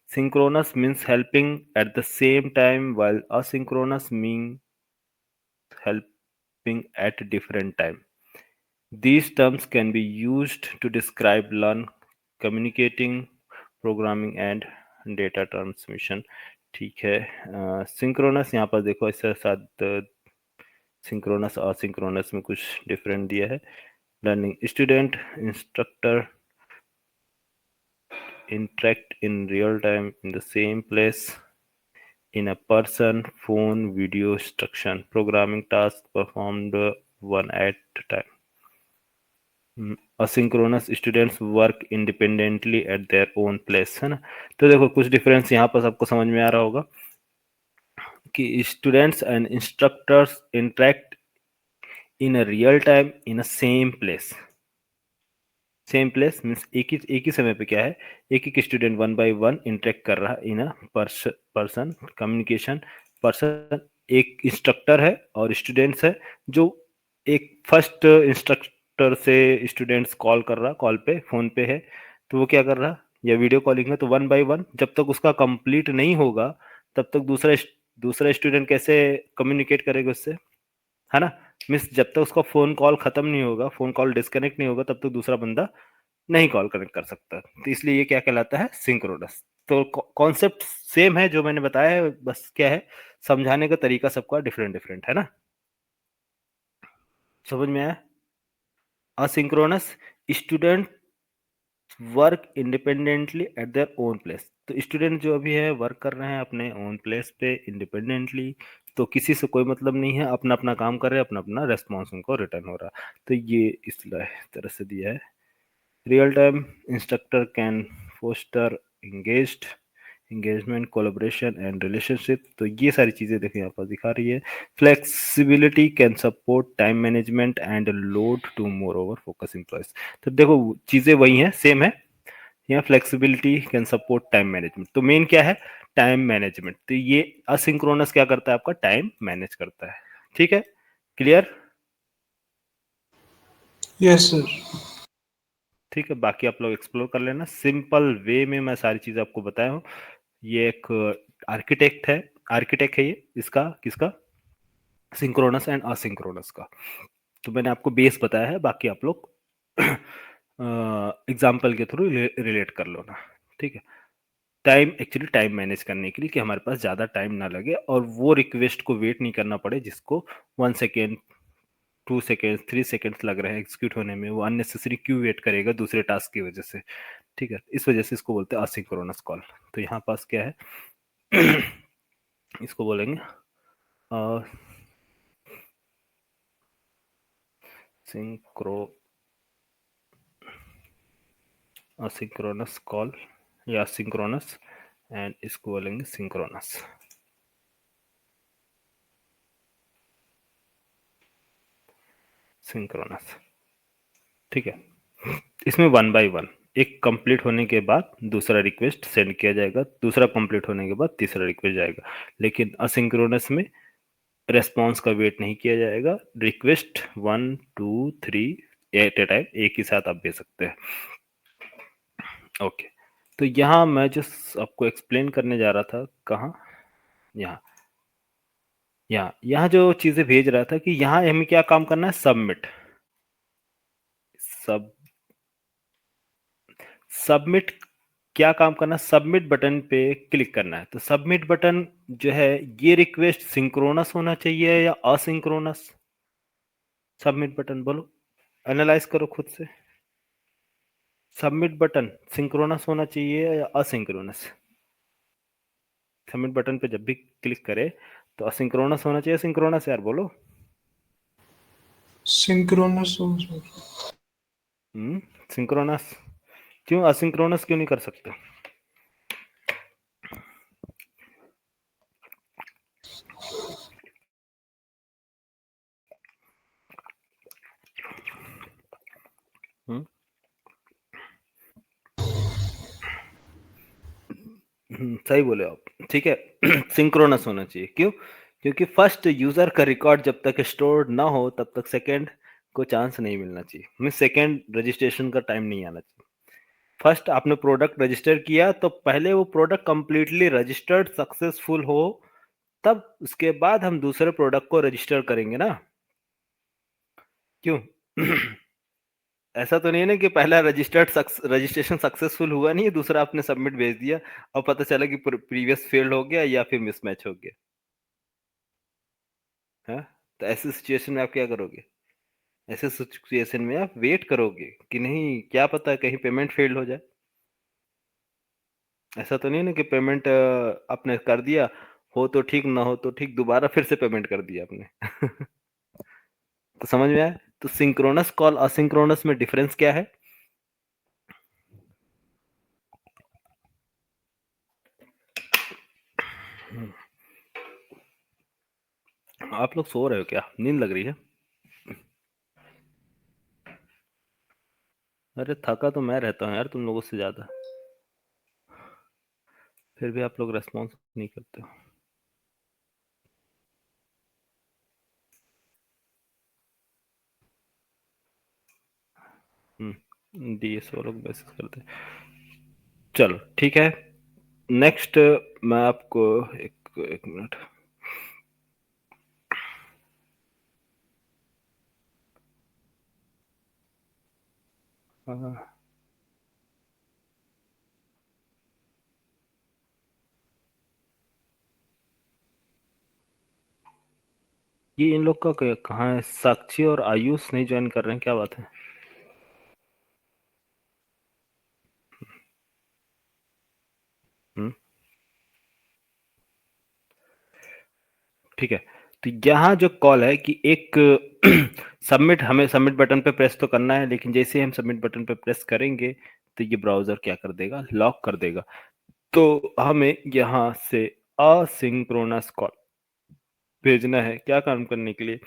Synchronous means helping at the same time while asynchronous means helping at different time. These terms can be used to describe learn, communicating, programming and data transmission. ठीक है, synchronous यहाँ पर देखो इसके साथ सिंक्रोनस और सिंक्रोनस में कुछ डिफरेंट दिया है। Learning student instructor interact in real time in the same place in a person phone video instruction programming task performed one at a time. asynchronous students work independently at their own place, है ना। तो देखो कुछ difference यहाँ पर सबको समझ में आ रहा होगा कि students and instructors interact in a real time in a same place. Same place means एक ही समय पे क्या है, एक स्टूडेंट 1 by 1 इंटरेक्ट कर रहा है इन अ पर्सन कम्युनिकेशन। पर्सन एक इंस्ट्रक्टर है और स्टूडेंट्स है, जो एक फर्स्ट इंस्ट्रक्टर से स्टूडेंट्स कॉल कर रहा, कॉल पे फोन पे है, तो वो क्या कर रहा, या वीडियो कॉलिंग है तो 1 by 1 जब तक उसका कंप्लीट नहीं होगा तब तक दूसरा स्टूडेंट कैसे कम्युनिकेट करेगा उससे, है ना। मीन्स जब तक उसका फोन कॉल खत्म नहीं होगा, फोन कॉल डिस्कनेक्ट नहीं होगा, तब तक दूसरा बंदा नहीं कॉल कनेक्ट कर सकता। तो इसलिए ये क्या कहलाता है, सिंक्रोनस। तो कॉन्सेप्ट सेम है जो मैंने बताया है, बस क्या है समझाने का तरीका सबका डिफरेंट डिफरेंट है ना। समझ में आया। Asynchronous student work independently eight their own place, तो स्टूडेंट जो अभी है वर्क कर रहे हैं अपने ओन प्लेस पे इंडिपेंडेंटली, तो किसी से कोई मतलब नहीं है, अपना अपना काम कर रहे हैं, अपना अपना रेस्पॉन्स उनको रिटर्न हो रहा। तो ये इस तरह से दिया है। Real time instructor can foster engaged engagement collaboration and relationship, तो ये सारी चीजें देखिए यहाँ पर दिखा रही है। Flexibility can support time management and load to more over focus employees, तो देखो चीजें वही हैं, सेम है। यहाँ flexibility can support time management, तो मेन क्या है, टाइम मैनेजमेंट। तो ये असिंक्रोनस क्या करता है, आपका टाइम मैनेज करता है। ठीक है, क्लियर।
Yes sir.
ठीक है, बाकी आप लोग एक्सप्लोर कर लेना, सिंपल वे में मैं सारी चीजें आपको बताया हूँ। ये एक आर्किटेक्ट है ये, इसका किसका, सिंक्रोनस एंड असिंक्रोनस का। तो मैंने आपको बेस बताया है, बाकी आप लोग एग्जाम्पल के थ्रू रिलेट कर लो ना। ठीक है, टाइम मैनेज करने के लिए कि हमारे पास ज़्यादा टाइम ना लगे और वो रिक्वेस्ट को वेट नहीं करना पड़े जिसको 1 सेकेंड 2 सेकेंड्स 3 सेकेंड्स लग रहे हैं एग्जीक्यूट होने में, वो अननेसेसरी क्यों वेट करेगा दूसरे टास्क की वजह से, ठीक है। इस वजह से इसको बोलते हैं असिंक्रोनस कॉल। तो यहाँ पास क्या है इसको बोलेंगे असिंक्रोनस कॉल या सिंक्रोनस, एंड इसको बोलेंगे सिंक्रोनस। सिंक्रोनस, ठीक है। इसमें 1 बाय 1 एक कंप्लीट होने के बाद दूसरा रिक्वेस्ट सेंड किया जाएगा, दूसरा कंप्लीट होने के बाद तीसरा रिक्वेस्ट जाएगा। लेकिन असिंक्रोनस में रेस्पॉन्स का वेट नहीं किया जाएगा, रिक्वेस्ट 1 2 3 एट ए टाइम एक ही साथ आप भेज सकते हैं। ओके, तो यहाँ मैं जो आपको एक्सप्लेन करने जा रहा था, कहाँ, यहाँ यहाँ यहाँ जो चीजें भेज रहा था कि यहाँ हमें क्या काम करना है, सबमिट क्या काम करना है, सबमिट बटन पे क्लिक करना है। तो सबमिट बटन जो है ये रिक्वेस्ट सिंक्रोनस होना चाहिए या असिंक्रोनस? सबमिट बटन बोलो, एनालाइज करो खुद से। सबमिट बटन सिंक्रोनस होना चाहिए या असिंक्रोनस? सबमिट बटन पे जब भी क्लिक करे तो असिंक्रोनस होना चाहिए, सिंक्रोनस? यार बोलो।
सिंक्रोनस।
सिंक्रोनस क्यों, असिंक्रोनस क्यों नहीं कर सकते? सही बोले आप, ठीक है। सिंक्रोनस होना चाहिए, क्यों? क्योंकि फर्स्ट यूजर का रिकॉर्ड जब तक स्टोर ना हो तब तक सेकंड को चांस नहीं मिलना चाहिए, मीन सेकंड रजिस्ट्रेशन का टाइम नहीं आना चाहिए। फर्स्ट आपने प्रोडक्ट रजिस्टर किया तो पहले वो प्रोडक्ट कंप्लीटली रजिस्टर्ड सक्सेसफुल हो, तब उसके बाद हम दूसरे प्रोडक्ट को रजिस्टर करेंगे ना, क्यों? ऐसा तो नहीं है ना कि पहला रजिस्ट्रेशन सक्सेसफुल हुआ नहीं है, दूसरा आपने सबमिट भेज दिया और पता चला कि प्रीवियस फेल्ड हो गया या फिर मिसमैच हो गया, है? तो ऐसी सिचुएशन में आप क्या करोगे? ऐसे सिचुएशन में आप वेट करोगे कि नहीं, क्या पता कहीं पेमेंट फेल्ड हो जाए। ऐसा तो नहीं ना कि पेमेंट आपने कर दिया, हो तो ठीक, ना हो तो ठीक, दोबारा फिर से पेमेंट कर दिया आपने। तो समझ में आया? तो सिंक्रोनस कॉल असिंक्रोनस में डिफरेंस क्या है? आप लोग सो रहे हो क्या, नींद लग रही है? अरे थका तो मैं रहता हूँ यार तुम लोगों से ज्यादा, फिर भी आप लोग रेस्पॉन्स नहीं करते हो। डीएस वो लोग मैसेज करते हैं। चलो ठीक है, नेक्स्ट मैं आपको एक मिनट, ये इन लोग का कहाँ है? साक्षी और आयुष नहीं ज्वाइन कर रहे हैं, क्या बात है? ठीक है, तो यहाँ जो कॉल है कि एक सबमिट, हमें सबमिट बटन पे प्रेस तो करना है, लेकिन जैसे हम सबमिट बटन पे प्रेस करेंगे तो ये ब्राउजर क्या कर देगा, लॉक कर देगा। तो हमें यहाँ से असिंक्रोनस कॉल भेजना है, क्या काम करने के लिए?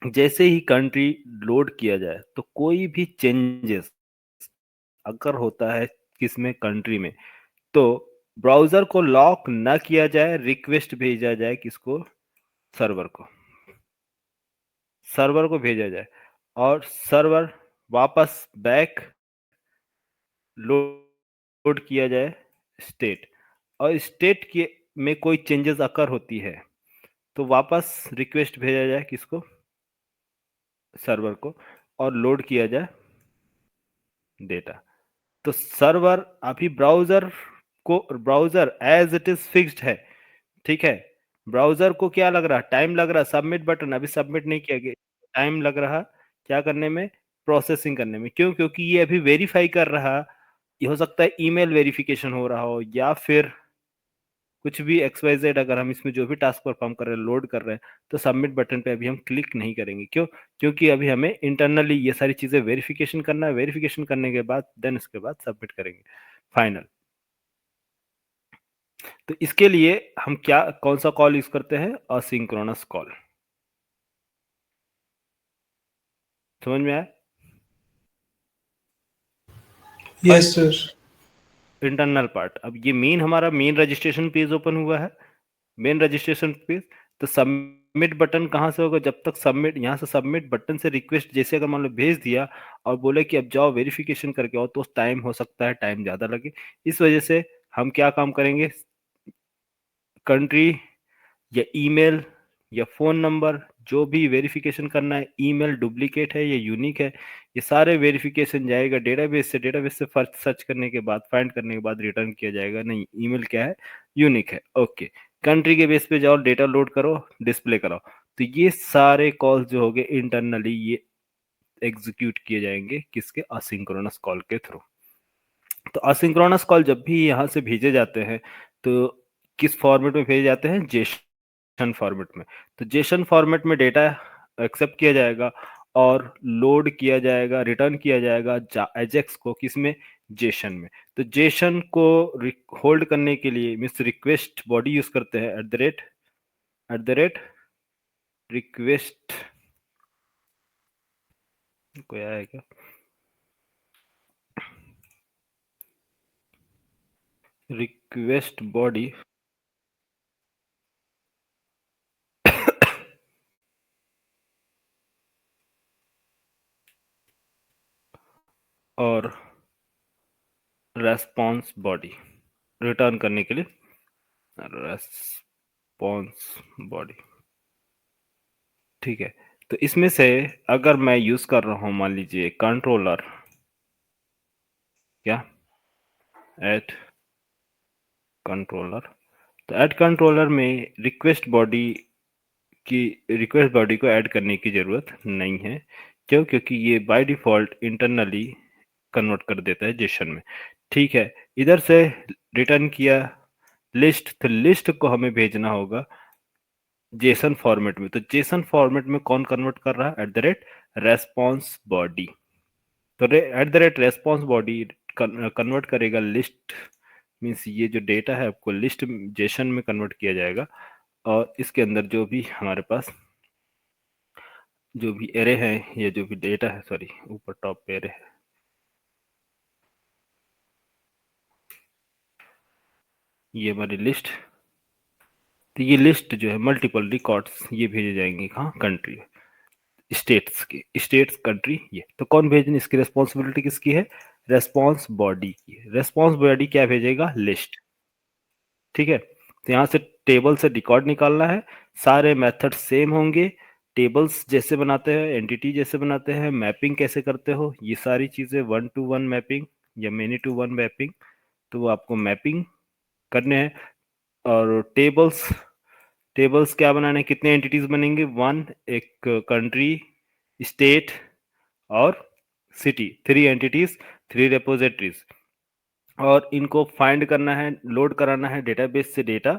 जैसे ही कंट्री लोड किया जाए तो कोई भी चेंजेस अगर होता है किसमें, कंट्री में, तो ब्राउजर को लॉक ना किया जाए, रिक्वेस्ट भेजा जाए किसको, सर्वर को, सर्वर को भेजा जाए और सर्वर वापस बैक लोड किया जाए स्टेट, और स्टेट के में कोई चेंजेस अकर होती है तो वापस रिक्वेस्ट भेजा जाए किसको, सर्वर को, और लोड किया जाए डेटा। तो सर्वर अभी browser as it is fixed है, ठीक है। ब्राउजर को क्या लग रहा है, टाइम लग रहा है, सबमिट बटन अभी सबमिट नहीं किया गया, टाइम लग रहा क्या करने में, प्रोसेसिंग करने में। क्यों? क्योंकि ये अभी वेरीफाई कर रहा, ये हो सकता है ईमेल वेरिफिकेशन हो रहा हो, या फिर कुछ भी XYZ। अगर हम इसमें जो भी टास्क परफॉर्म कर रहे हैं, लोड कर रहे हैं, तो सबमिट बटन पे अभी हम क्लिक नहीं करेंगे। क्यों? क्योंकि अभी हमें इंटरनली ये सारी चीजें वेरिफिकेशन करना है। वेरिफिकेशन करने के बाद देन उसके बाद सबमिट करेंगे फाइनल। तो इसके लिए हम क्या, कौन सा कॉल यूज करते हैं? Asynchronous call. समझ में आया?
Yes sir.
Internal part. अब ये मेन, हमारा मेन रजिस्ट्रेशन पेज ओपन हुआ है, मेन रजिस्ट्रेशन पेज। तो सबमिट बटन कहाँ से होगा? जब तक सबमिट, यहाँ से सबमिट बटन से रिक्वेस्ट जैसे अगर मान लो भेज दिया और बोले कि अब जाओ वेरिफिकेशन करके आओ, तो टाइम हो सकता है टाइम ज़्यादा लगे। इस वजह से हम क्या काम करेंगे, कंट्री या ईमेल या फोन नंबर, जो भी वेरिफिकेशन करना है, ईमेल डुप्लीकेट है या यूनिक है, ये सारे वेरिफिकेशन जाएगा डेटाबेस से। डेटाबेस से सर्च करने के बाद, फाइंड करने के बाद रिटर्न किया जाएगा, नहीं ईमेल क्या है, यूनिक है। ओके, कंट्री के बेस पे जाओ, डेटा लोड करो, डिस्प्ले कराओ। तो ये सारे कॉल जो हो गए इंटरनली, ये एग्जीक्यूट किए जाएंगे किसके? असिंक्रोनस कॉल के थ्रू। तो असिंक्रोनस कॉल जब भी यहाँ से भेजे जाते हैं, तो किस फॉर्मेट में भेजे जाते हैं? जेसन फॉर्मेट में। तो जेसन फॉर्मेट में डेटा एक्सेप्ट किया जाएगा और लोड किया जाएगा, रिटर्न किया जाएगा एजेक्स को, किसमें? जेसन में। तो जेसन को होल्ड करने के लिए मीन्स रिक्वेस्ट बॉडी यूज करते हैं, एट द रेट रिक्वेस्ट, कोई आया है क्या? रिक्वेस्ट बॉडी और रेस्पॉन्स बॉडी रिटर्न करने के लिए, रेस्पॉन्स बॉडी। ठीक है। तो इसमें से अगर मैं यूज कर रहा हूं, मान लीजिए कंट्रोलर, क्या ऐड कंट्रोलर, तो ऐड कंट्रोलर में रिक्वेस्ट बॉडी को ऐड करने की जरूरत नहीं है। क्यों? क्योंकि ये बाय डिफॉल्ट इंटरनली कन्वर्ट कर देता है जेसन में। ठीक है। इधर से रिटर्न किया लिस्ट, तो लिस्ट को हमें भेजना होगा जेसन फॉर्मेट में। तो जेसन फॉर्मेट में कौन कन्वर्ट कर रहा है? Response body. तो रेस्पॉन्स बॉडी कन्वर्ट करेगा लिस्ट, मीन्स ये जो डेटा है आपको लिस्ट जेसन में कन्वर्ट किया जाएगा। और इसके अंदर जो भी हमारे पास जो भी एरे है या जो भी डेटा है, सॉरी ऊपर टॉप पे एरे है, ये हमारी लिस्ट। तो ये लिस्ट जो है मल्टीपल रिकॉर्ड्स ये भेजे जाएंगे कहाँ? कंट्री, स्टेट्स के, स्टेट्स कंट्री। ये तो कौन भेजने, इसकी रिस्पॉन्सिबिलिटी किसकी है? रेस्पॉन्स बॉडी की। रेस्पॉन्स बॉडी क्या भेजेगा? लिस्ट। ठीक है। तो यहाँ से टेबल से रिकॉर्ड निकालना है, सारे मेथड सेम होंगे, टेबल्स जैसे बनाते हैं, एंटिटी जैसे बनाते हैं, मैपिंग कैसे करते हो, ये सारी चीजें 1-to-1 मैपिंग या मेनी-to-1 मैपिंग, तो वो आपको मैपिंग करने हैं। और टेबल्स क्या बनाने हैं? कितने एंटिटीज बनेंगे? 1, एक कंट्री, स्टेट और सिटी, 3 एंटिटीज, 3 रेपोजिटरीज। और इनको फाइंड करना है, लोड कराना है डेटाबेस से डेटा,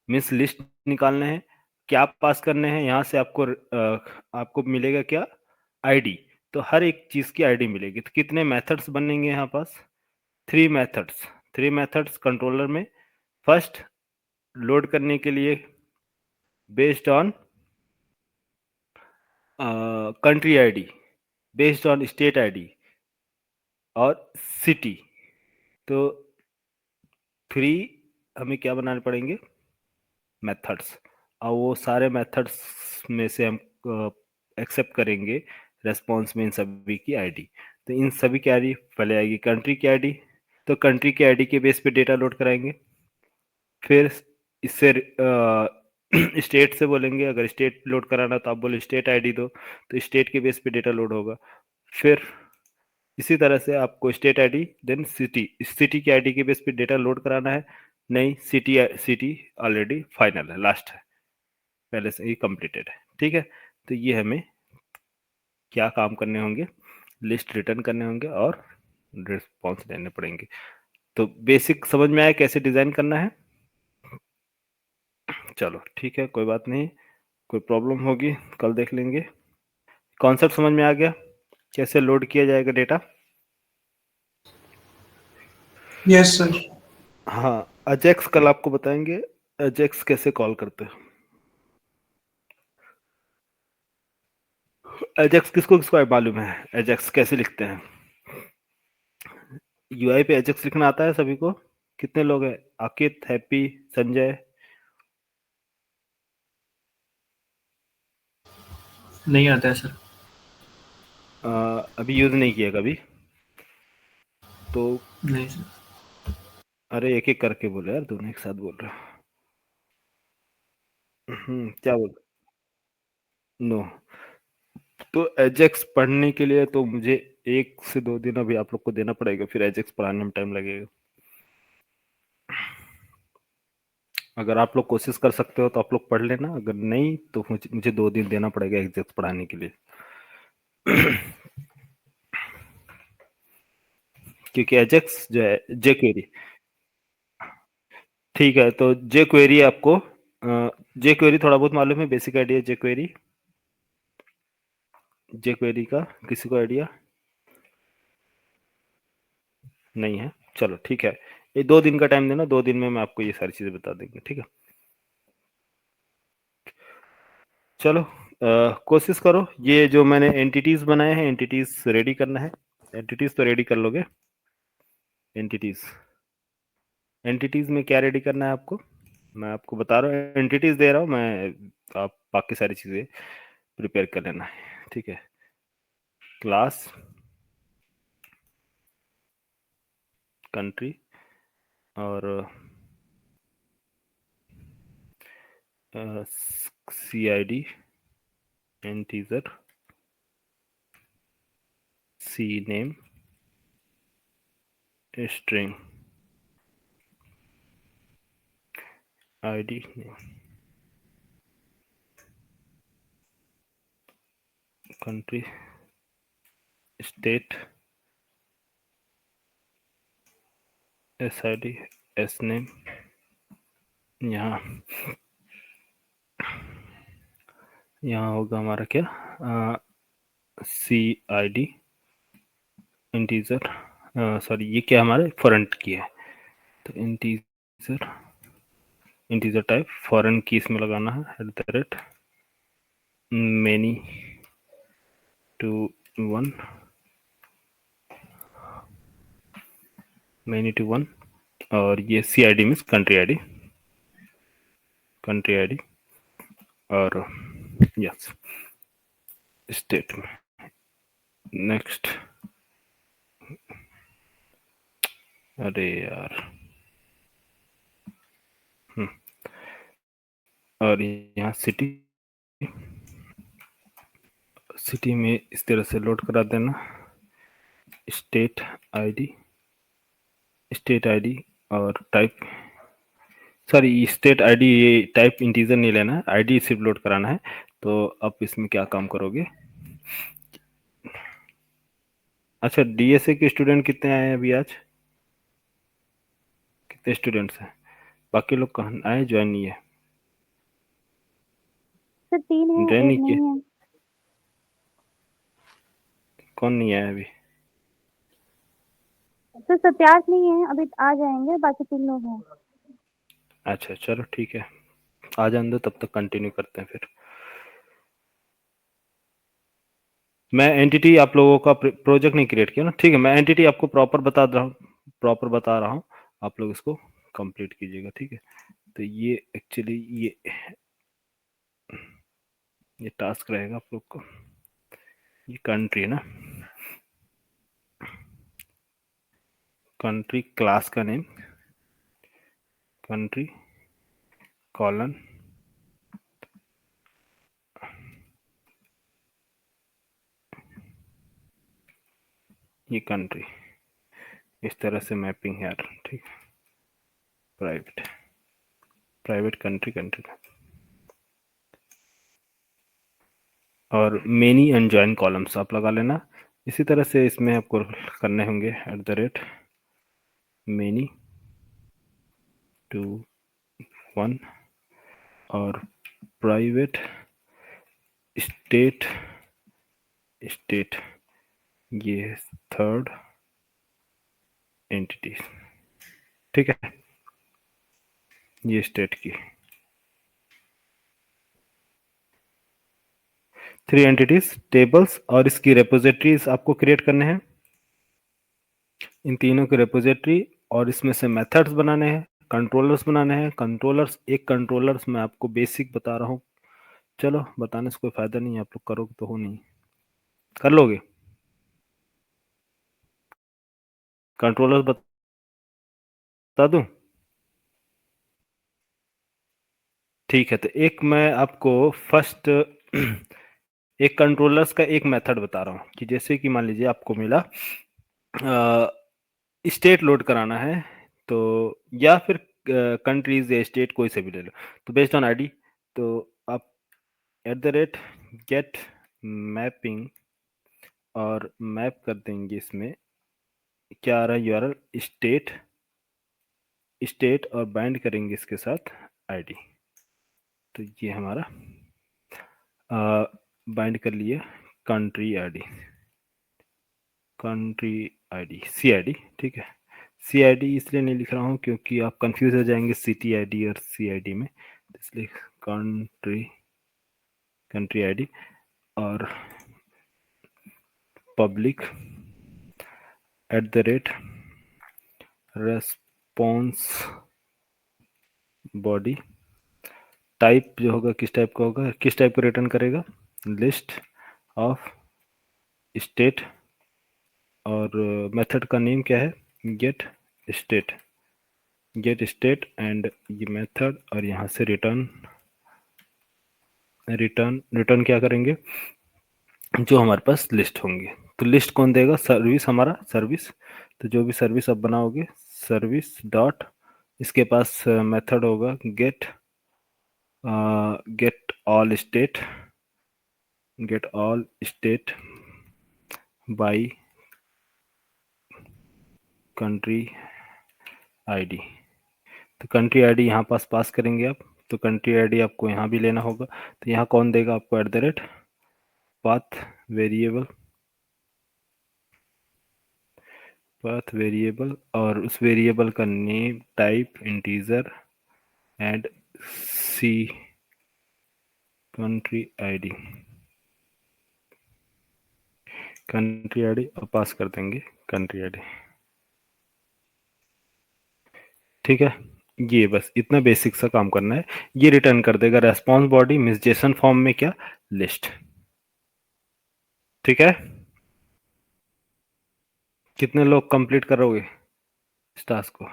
मीन्स लिस्ट निकालने हैं। क्या पास करने हैं? यहाँ से आपको मिलेगा क्या? आईडी। तो हर एक चीज की आईडी मिलेगी। तो कितने मेथड्स बनेंगे यहाँ पास? 3 मेथड्स कंट्रोलर में। फर्स्ट, लोड करने के लिए based on country ID, based on state ID और सिटी। तो 3 हमें क्या बनाने पड़ेंगे? मेथड्स। और वो सारे मेथड्स में से हम एक्सेप्ट करेंगे रेस्पॉन्स में इन सभी की आईडी। तो इन सभी की आईडी पहले आएगी कंट्री की आईडी, तो कंट्री की आईडी के बेस पे डेटा लोड कराएंगे। फिर इससे स्टेट से बोलेंगे, अगर स्टेट लोड कराना तो आप बोले स्टेट आईडी दो, तो स्टेट के बेस पे डेटा लोड होगा। फिर इसी तरह से आपको स्टेट आईडी, देन सिटी की आईडी के बेस पे डेटा लोड कराना है। नहीं, सिटी ऑलरेडी फाइनल है, लास्ट है, पहले से ही कंप्लीटेड है। ठीक है। तो ये हमें क्या काम करने होंगे, लिस्ट रिटर्न करने होंगे और रिस्पॉन्स देने पड़ेंगे। तो बेसिक समझ में आया कैसे डिजाइन करना है। चलो ठीक है, कोई बात नहीं, कोई प्रॉब्लम होगी कल देख लेंगे। कॉन्सेप्ट समझ में आ गया कैसे लोड किया जाएगा डेटा।
Yes sir.
हाँ, अजेक्स कल आपको बताएंगे अजेक्स कैसे कॉल करते हैं। एजेक्स किसको किसको मालूम है, एजेक्स कैसे लिखते हैं? यूआई पे एजेक्स लिखना आता है सभी को? कितने लोग हैं? आकित, हैप्पी, संजय?
नहीं आता है सर।
अभी यूज नहीं किया कभी तो?
नहीं सर।
अरे एक एक करके बोलो यार, दोनों एक साथ बोल रहे हो। क्या बोल? नो। तो एजेक्स पढ़ने के लिए तो मुझे 1 से 2 दिन अभी आप लोग को देना पड़ेगा, फिर एजेक्स पढ़ाने में टाइम लगेगा। अगर आप लोग कोशिश कर सकते हो तो आप लोग पढ़ लेना, अगर नहीं तो मुझे 2 दिन देना पड़ेगा एजेक्स पढ़ाने के लिए। क्योंकि एजेक्स जो है जे क्वेरी, ठीक है, तो जे क्वेरी आपको जे क्वेरी थोड़ा बहुत मालूम है, बेसिक आइडिया जे क्वेरी, जे क्वेरी का किसी को आइडिया नहीं है? चलो ठीक है, ये 2 दिन का टाइम देना, 2 दिन में मैं आपको ये सारी चीजें बता देंगे, ठीक है। चलो कोशिश करो, ये जो मैंने एंटिटीज बनाए हैं एंटिटीज रेडी करना है। एंटिटीज तो रेडी कर लोगे? एंटिटीज, एंटिटीज में क्या रेडी करना है आपको, मैं आपको बता रहा हूँ, एंटिटीज दे रहा हूँ मैं, आप बाकी सारी चीजें प्रिपेयर कर लेना है, ठीक है। क्लास, कंट्री और CID, integer, CNAME, string, ID name, country, state, SID, SNAME, यहाँ होगा हमारा क्या, CID, इंटीजर, सॉरी ये क्या हमारे फॉरेन की है, तो इंटीजर टाइप फॉरेन की इसमें लगाना है, many to 1, many to 1, और ये CID मीन्स कंट्री आईडी, और यस स्टेट में। नेक्स्ट, अरे यार, और यहाँ सिटी में इस तरह से लोड करा देना, स्टेट आईडी और टाइप, सॉरी स्टेट आईडी, ये टाइप इंटीजर नहीं लेना है, आईडी सिर्फ लोड कराना है। तो अब इसमें क्या काम करोगे, अच्छा DSA के स्टूडेंट कितने आए हैं अभी आज, कितने स्टूडेंट्स हैं? बाकी लोग कहाँ आए, ज्वाइन नहीं है?
सर 3 है,
ज्वाइन
1
नहीं किए?
नहीं है।
कौन नहीं आया अभी?
सर सत्यार्थ नहीं है, अभी आ जाएंगे, बाकी 3 लोग हैं।
अच्छा चलो ठीक है, आ जाने दो, तब तक कंटिन्यू करते हैं फिर। मैं एंटिटी आप लोगों का प्रोजेक्ट नहीं क्रिएट किया ना, ठीक है, मैं एंटिटी आपको प्रॉपर बता रहा हूँ, आप लोग इसको कंप्लीट कीजिएगा, ठीक है। तो ये एक्चुअली ये टास्क रहेगा आप लोग को, ये कंट्री है ना, कंट्री क्लास का नेम, कंट्री कॉलन, ये कंट्री, इस तरह से मैपिंग है यार, ठीक है। प्राइवेट कंट्री और मेनी एंड जॉइन कॉलम्स आप लगा लेना। इसी तरह से इसमें आपको करने होंगे @मेनी टू 1 और प्राइवेट स्टेट ये थर्ड एंटिटी, ठीक है, ये स्टेट की 3 एंटिटीज टेबल्स और इसकी रेपोजिटरीज आपको क्रिएट करने हैं, इन तीनों की रेपोजिटरी, और इसमें से मेथड्स बनाने हैं, कंट्रोलर्स बनाने हैं। कंट्रोलर्स, एक कंट्रोलर्स मैं आपको बेसिक बता रहा हूँ, चलो बताने से कोई फायदा नहीं है, आप लोग करोगे तो हो नहीं, कर लोगे। कंट्रोलर्स बता दूं? ठीक है, तो एक मैं आपको फर्स्ट एक कंट्रोलर्स का एक मेथड बता रहा हूँ कि जैसे कि मान लीजिए आपको मिला स्टेट लोड कराना है, तो या फिर कंट्रीज या स्टेट कोई से भी ले लो, तो बेस्ड ऑन आईडी, तो आप @get मैपिंग और मैप कर देंगे, इसमें क्या आ रहा है यूआरएल स्टेट और बाइंड करेंगे इसके साथ आईडी, तो ये हमारा बाइंड कर लिए कंट्री आईडी CID, ठीक है। CID इसलिए नहीं लिख रहा हूँ क्योंकि आप कंफ्यूज हो जाएंगे CTID और CID में, इसलिए कंट्री आईडी और पब्लिक @response बॉडी, टाइप जो होगा किस टाइप का होगा, किस टाइप का रिटर्न करेगा, लिस्ट ऑफ स्टेट, और मेथड का नेम क्या है, गेट स्टेट एंड ये मेथड, और यहाँ से रिटर्न क्या करेंगे, जो हमारे पास लिस्ट होंगे। तो लिस्ट कौन देगा, सर्विस, हमारा सर्विस, तो जो भी सर्विस आप बनाओगे सर्विस डॉट, इसके पास मेथड होगा get all state by country ID, तो कंट्री आईडी यहाँ पास करेंगे आप, तो कंट्री आईडी आपको यहाँ भी लेना होगा, तो यहाँ कौन देगा आपको पाथ वेरिएबल और उस वेरिएबल का name type integer and C country ID और पास कर देंगे कंट्री आईडी, ठीक है। ये बस इतना बेसिक सा काम करना है, ये रिटर्न कर देगा response body means Jason form में क्या, लिस्ट, ठीक है। कितने लोग कंप्लीट करोगे इस टास्क को?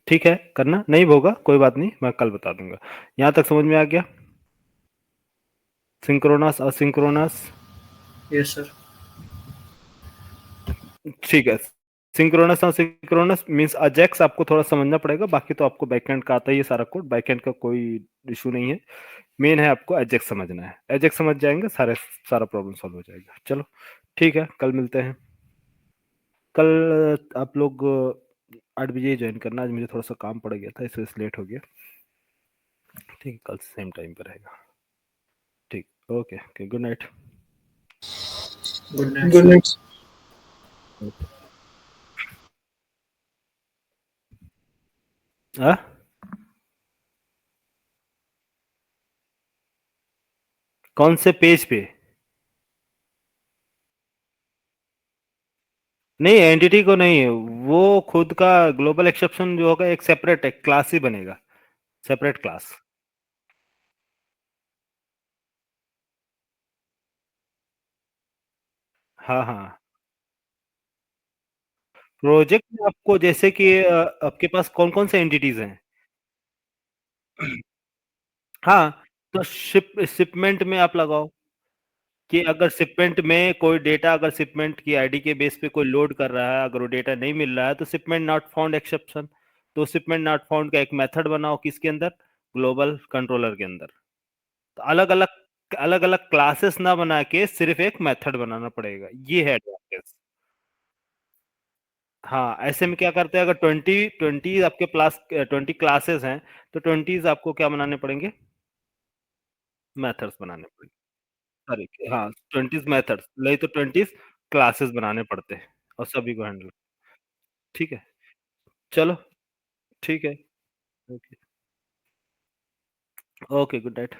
ठीक है, करना नहीं होगा कोई बात नहीं, मैं कल बता दूंगा। यहां तक समझ में आ गया? Synchronous asynchronous,
yes sir.
ठीक है। सिंक्रोनस और सिंक्रोनस मींस अजेक्स आपको थोड़ा समझना पड़ेगा, बाकी तो आपको बैकएंड का आता ही है सारा कोड, बैकएंड का कोई इशू नहीं है, मेन है आपको एजेक्स समझना है, एजेक्स समझ जाएंगे सारा प्रॉब्लम सॉल्व हो जाएगा। चलो ठीक है, कल मिलते हैं। कल आप लोग 8 बजे ज्वाइन करना, आज मुझे थोड़ा सा काम पड़ गया था इसलिए लेट हो गया, ठीक है, कल सेम टाइम पर रहेगा, ठीक, okay, good night.
Good night.
Good night.
कौन से पेज पे? नहीं, एंटिटी को नहीं, वो खुद का ग्लोबल एक्सेप्शन जो होगा एक सेपरेट क्लास ही बनेगा, सेपरेट क्लास। हाँ हाँ, प्रोजेक्ट में आपको जैसे कि आपके पास कौन कौन से एंटिटीज हैं? हाँ, तो शिपमेंट में आप लगाओ कि अगर शिपमेंट में कोई डेटा, अगर शिपमेंट की आईडी के बेस पे कोई लोड कर रहा है, अगर वो डेटा नहीं मिल रहा है, तो शिपमेंट नॉट फाउंड एक्सेप्शन, तो शिपमेंट नॉट फाउंड का एक मेथड बनाओ किसके अंदर, ग्लोबल कंट्रोलर के अंदर। तो अलग अलग क्लासेस ना बना के सिर्फ एक मेथड बनाना पड़ेगा, ये है एडवांटेज। हाँ, ऐसे में क्या करते हैं, अगर 20 आपके क्लास 20 क्लासेस हैं तो 20 आपको क्या बनाने पड़ेंगे, मेथड्स बनाने पड़ेंगे। सॉरी, हाँ 20 मेथड्स नहीं तो 20 क्लासेस बनाने पड़ते हैं और सभी को हैंडल। ठीक है, चलो ठीक है। Okay, okay, good night.